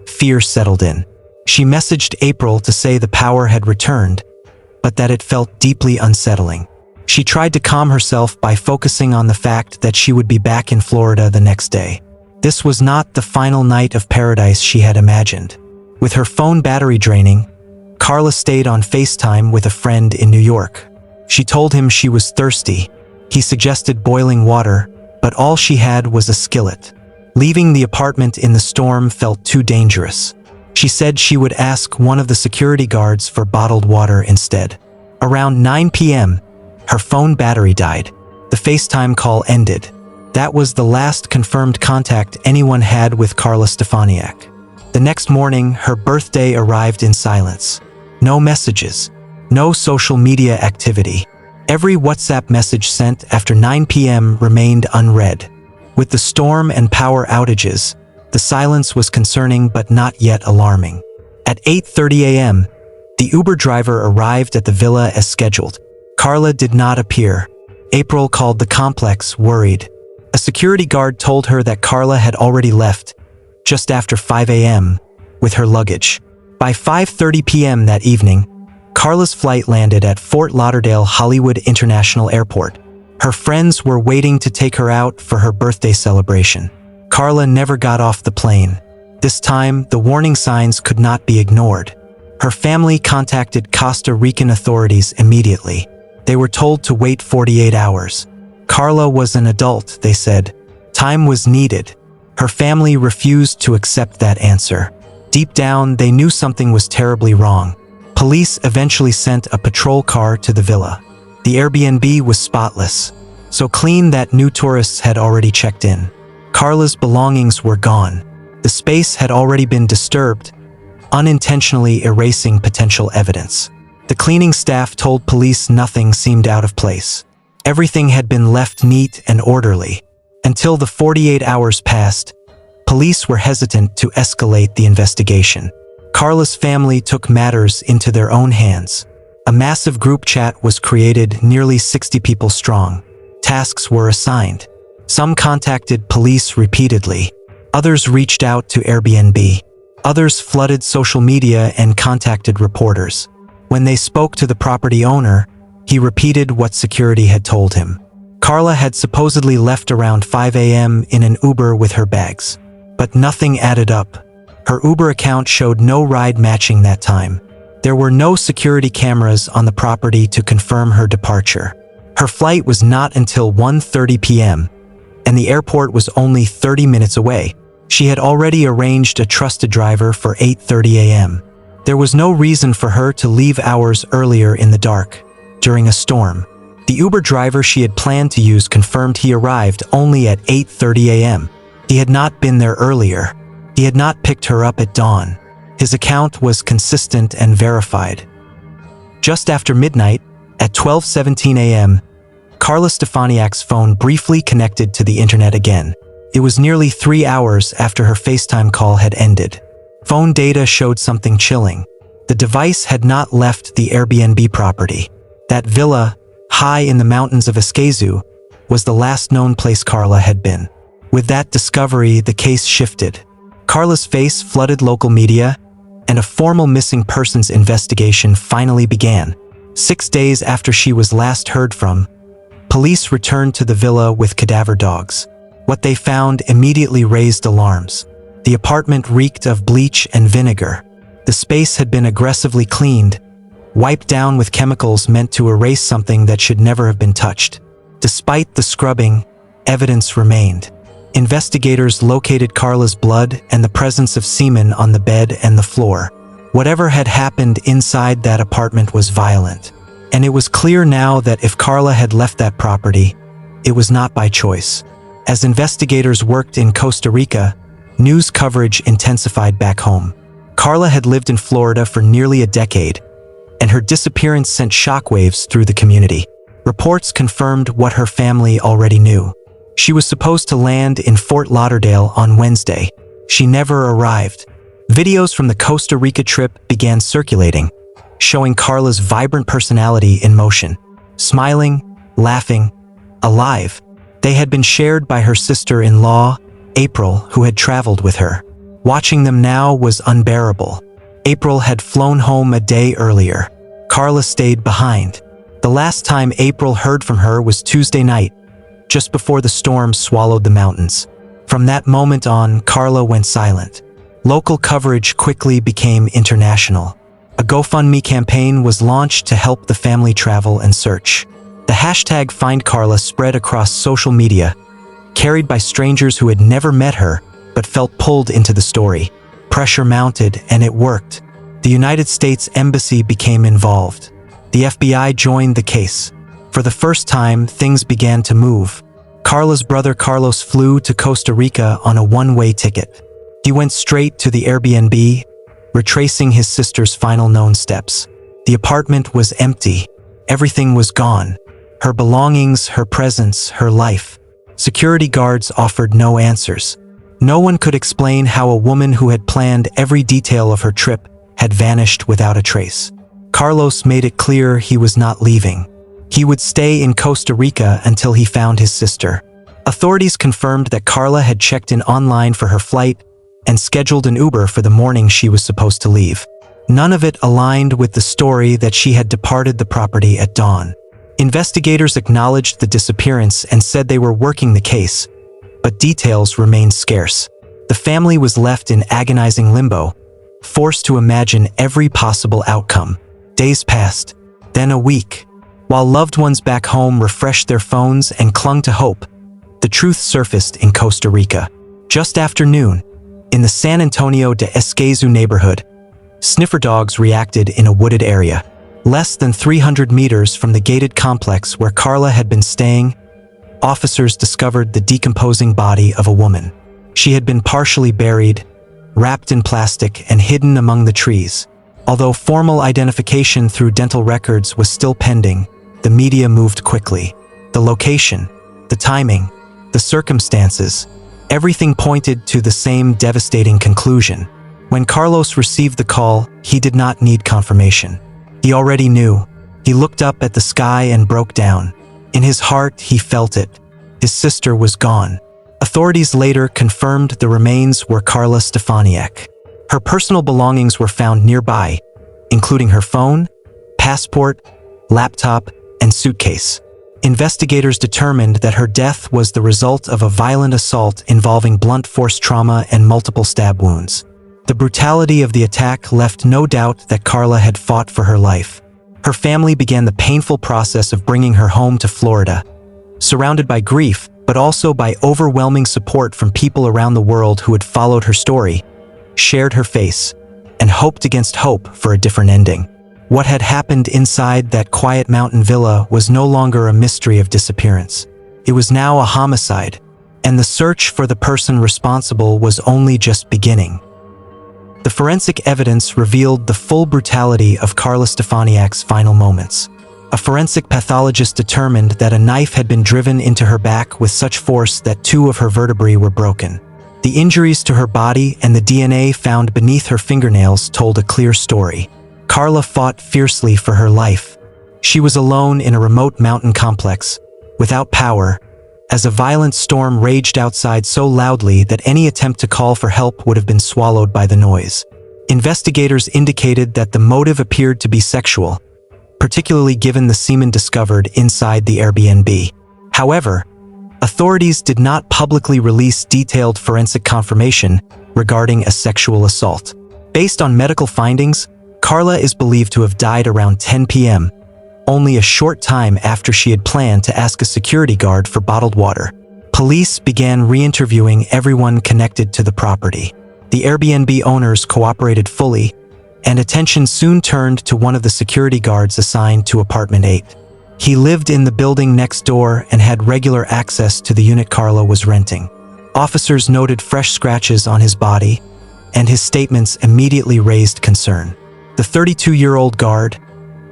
fear settled in. She messaged April to say the power had returned, but that it felt deeply unsettling. She tried to calm herself by focusing on the fact that she would be back in Florida the next day. This was not the final night of paradise she had imagined. With her phone battery draining, Carla stayed on FaceTime with a friend in New York. She told him she was thirsty. He suggested boiling water, but all she had was a skillet. Leaving the apartment in the storm felt too dangerous. She said she would ask one of the security guards for bottled water instead. Around 9 p.m., her phone battery died. The FaceTime call ended. That was the last confirmed contact anyone had with Carla Stefaniak. The next morning, her birthday arrived in silence. No messages, no social media activity. Every WhatsApp message sent after 9 p.m. remained unread. With the storm and power outages, the silence was concerning but not yet alarming. At 8:30 a.m., the Uber driver arrived at the villa as scheduled. Carla did not appear. April called the complex, worried. A security guard told her that Carla had already left, just after 5 a.m., with her luggage. By 5:30 p.m. that evening, Carla's flight landed at Fort Lauderdale Hollywood International Airport. Her friends were waiting to take her out for her birthday celebration. Carla never got off the plane. This time, the warning signs could not be ignored. Her family contacted Costa Rican authorities immediately. They were told to wait 48 hours. Carla was an adult, they said. Time was needed. Her family refused to accept that answer. Deep down, they knew something was terribly wrong. Police eventually sent a patrol car to the villa. The Airbnb was spotless, so clean that new tourists had already checked in. Carla's belongings were gone. The space had already been disturbed, unintentionally erasing potential evidence. The cleaning staff told police nothing seemed out of place. Everything had been left neat and orderly. Until the 48 hours passed, police were hesitant to escalate the investigation. Carla's family took matters into their own hands. A massive group chat was created, nearly 60 people strong. Tasks were assigned. Some contacted police repeatedly. Others reached out to Airbnb. Others flooded social media and contacted reporters. When they spoke to the property owner, he repeated what security had told him. Carla had supposedly left around 5 a.m. in an Uber with her bags. But nothing added up. Her Uber account showed no ride matching that time. There were no security cameras on the property to confirm her departure. Her flight was not until 1:30 p.m., and the airport was only 30 minutes away. She had already arranged a trusted driver for 8:30 a.m. There was no reason for her to leave hours earlier in the dark, during a storm. The Uber driver she had planned to use confirmed he arrived only at 8:30 a.m. He had not been there earlier. He had not picked her up at dawn. His account was consistent and verified. Just after midnight, at 12:17 a.m., Carla Stefaniak's phone briefly connected to the internet again. It was nearly 3 hours after her FaceTime call had ended. Phone data showed something chilling. The device had not left the Airbnb property. That villa, high in the mountains of Escazú, was the last known place Carla had been. With that discovery, the case shifted. Carla's face flooded local media, and a formal missing persons investigation finally began. 6 days after she was last heard from, police returned to the villa with cadaver dogs. What they found immediately raised alarms. The apartment reeked of bleach and vinegar. The space had been aggressively cleaned, wiped down with chemicals meant to erase something that should never have been touched. Despite the scrubbing, evidence remained. Investigators located Carla's blood and the presence of semen on the bed and the floor. Whatever had happened inside that apartment was violent. And it was clear now that if Carla had left that property, it was not by choice. As investigators worked in Costa Rica, news coverage intensified back home. Carla had lived in Florida for nearly a decade, and her disappearance sent shockwaves through the community. Reports confirmed what her family already knew. She was supposed to land in Fort Lauderdale on Wednesday. She never arrived. Videos from the Costa Rica trip began circulating, showing Carla's vibrant personality in motion. Smiling, laughing, alive. They had been shared by her sister-in-law, April, who had traveled with her. Watching them now was unbearable. April had flown home a day earlier. Carla stayed behind. The last time April heard from her was Tuesday night, just before the storm swallowed the mountains. From that moment on, Carla went silent. Local coverage quickly became international. A GoFundMe campaign was launched to help the family travel and search. The hashtag Find Carla spread across social media, carried by strangers who had never met her but felt pulled into the story. Pressure mounted, and it worked. The United States Embassy became involved. The FBI joined the case. For the first time, things began to move. Carla's brother Carlos flew to Costa Rica on a one-way ticket. He went straight to the Airbnb, retracing his sister's final known steps. The apartment was empty. Everything was gone. Her belongings, her presence, her life. Security guards offered no answers. No one could explain how a woman who had planned every detail of her trip had vanished without a trace. Carlos made it clear he was not leaving. He would stay in Costa Rica until he found his sister. Authorities confirmed that Carla had checked in online for her flight and scheduled an Uber for the morning she was supposed to leave. None of it aligned with the story that she had departed the property at dawn. Investigators acknowledged the disappearance and said they were working the case, but details remained scarce. The family was left in agonizing limbo, forced to imagine every possible outcome. Days passed, then a week. While loved ones back home refreshed their phones and clung to hope, the truth surfaced in Costa Rica. Just after noon, in the San Antonio de Escazú neighborhood, sniffer dogs reacted in a wooded area. Less than 300 meters from the gated complex where Carla had been staying, officers discovered the decomposing body of a woman. She had been partially buried, wrapped in plastic, and hidden among the trees. Although formal identification through dental records was still pending, the media moved quickly. The location, the timing, the circumstances, everything pointed to the same devastating conclusion. When Carlos received the call, he did not need confirmation. He already knew. He looked up at the sky and broke down. In his heart, he felt it. His sister was gone. Authorities later confirmed the remains were Carla Stefaniak. Her personal belongings were found nearby, including her phone, passport, laptop, and suitcase. Investigators determined that her death was the result of a violent assault involving blunt force trauma and multiple stab wounds. The brutality of the attack left no doubt that Carla had fought for her life. Her family began the painful process of bringing her home to Florida, surrounded by grief, but also by overwhelming support from people around the world who had followed her story, shared her face, and hoped against hope for a different ending. What had happened inside that quiet mountain villa was no longer a mystery of disappearance. It was now a homicide, and the search for the person responsible was only just beginning. The forensic evidence revealed the full brutality of Carla Stefaniak's final moments. A forensic pathologist determined that a knife had been driven into her back with such force that 2 of her vertebrae were broken. The injuries to her body and the DNA found beneath her fingernails told a clear story. Carla fought fiercely for her life. She was alone in a remote mountain complex, without power, as a violent storm raged outside so loudly that any attempt to call for help would have been swallowed by the noise. Investigators indicated that the motive appeared to be sexual, particularly given the semen discovered inside the Airbnb. However, authorities did not publicly release detailed forensic confirmation regarding a sexual assault. Based on medical findings, Carla is believed to have died around 10 p.m., only a short time after she had planned to ask a security guard for bottled water. Police began re-interviewing everyone connected to the property. The Airbnb owners cooperated fully, and attention soon turned to one of the security guards assigned to apartment 8. He lived in the building next door and had regular access to the unit Carla was renting. Officers noted fresh scratches on his body, and his statements immediately raised concern. The 32-year-old guard,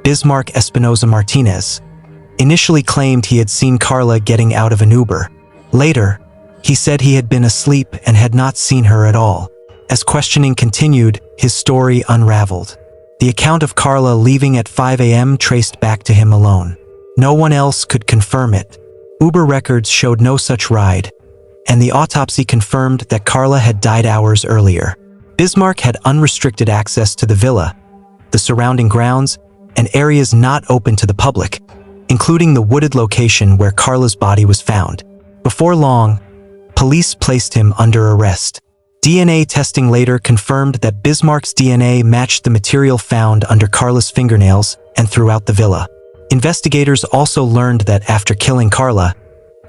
Bismarck Espinoza Martinez, initially claimed he had seen Carla getting out of an Uber. Later, he said he had been asleep and had not seen her at all. As questioning continued, his story unraveled. The account of Carla leaving at 5 a.m. traced back to him alone. No one else could confirm it. Uber records showed no such ride, and the autopsy confirmed that Carla had died hours earlier. Bismarck had unrestricted access to the villa, the surrounding grounds, and areas not open to the public, including the wooded location where Carla's body was found. Before long, police placed him under arrest. DNA testing later confirmed that Bismarck's DNA matched the material found under Carla's fingernails and throughout the villa. Investigators also learned that after killing Carla,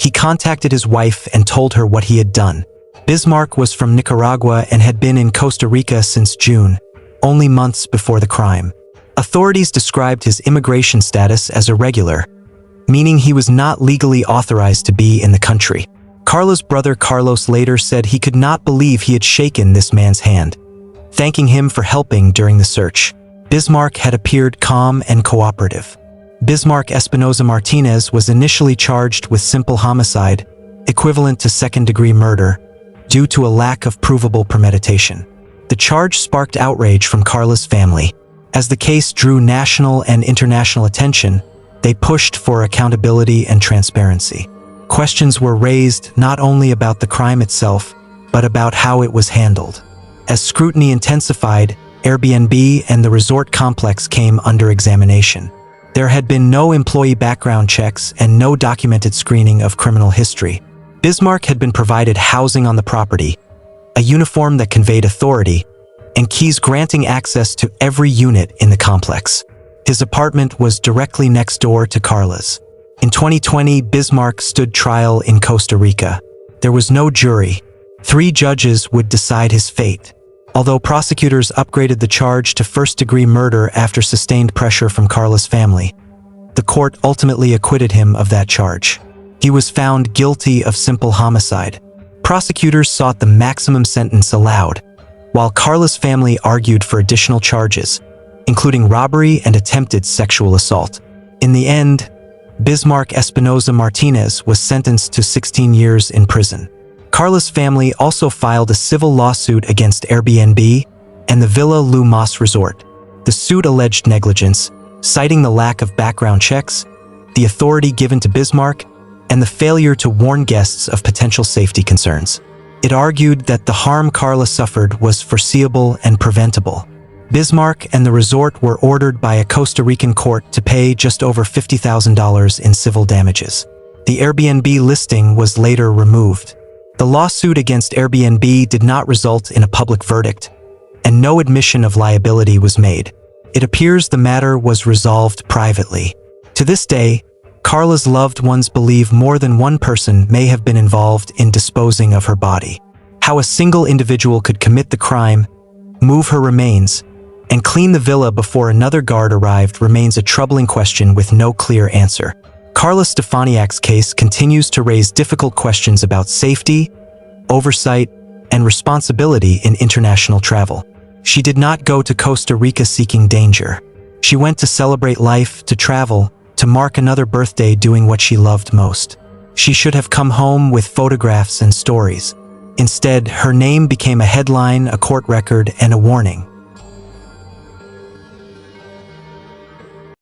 he contacted his wife and told her what he had done. Bismarck was from Nicaragua and had been in Costa Rica since June, only months before the crime. Authorities described his immigration status as irregular, meaning he was not legally authorized to be in the country. Carla's brother Carlos later said he could not believe he had shaken this man's hand, thanking him for helping during the search. Bismarck had appeared calm and cooperative. Bismarck Espinoza Martinez was initially charged with simple homicide, equivalent to second-degree murder, due to a lack of provable premeditation. The charge sparked outrage from Carla's family. As the case drew national and international attention, they pushed for accountability and transparency. Questions were raised not only about the crime itself, but about how it was handled. As scrutiny intensified, Airbnb and the resort complex came under examination. There had been no employee background checks and no documented screening of criminal history. Bismarck had been provided housing on the property, a uniform that conveyed authority, and keys granting access to every unit in the complex. His apartment was directly next door to Carla's. In 2020, Bismarck stood trial in Costa Rica. There was no jury. 3 judges would decide his fate. Although prosecutors upgraded the charge to first-degree murder after sustained pressure from Carla's family, the court ultimately acquitted him of that charge. He was found guilty of simple homicide. Prosecutors sought the maximum sentence allowed, while Carla's family argued for additional charges, including robbery and attempted sexual assault. In the end, Bismarck Espinosa Martinez was sentenced to 16 years in prison. Carla's family also filed a civil lawsuit against Airbnb and the Villa Lu Mas Resort. The suit alleged negligence, citing the lack of background checks, the authority given to Bismarck, and the failure to warn guests of potential safety concerns. It argued that the harm Carla suffered was foreseeable and preventable. Bismarck and the resort were ordered by a Costa Rican court to pay just over $50,000 in civil damages. The Airbnb listing was later removed. The lawsuit against Airbnb did not result in a public verdict, and no admission of liability was made. It appears the matter was resolved privately. To this day, Carla's loved ones believe more than one person may have been involved in disposing of her body. How a single individual could commit the crime, move her remains, and clean the villa before another guard arrived remains a troubling question with no clear answer. Carla Stefaniak's case continues to raise difficult questions about safety, oversight, and responsibility in international travel. She did not go to Costa Rica seeking danger. She went to celebrate life, to travel, to mark another birthday doing what she loved most. She should have come home with photographs and stories. Instead, her name became a headline, a court record, and a warning.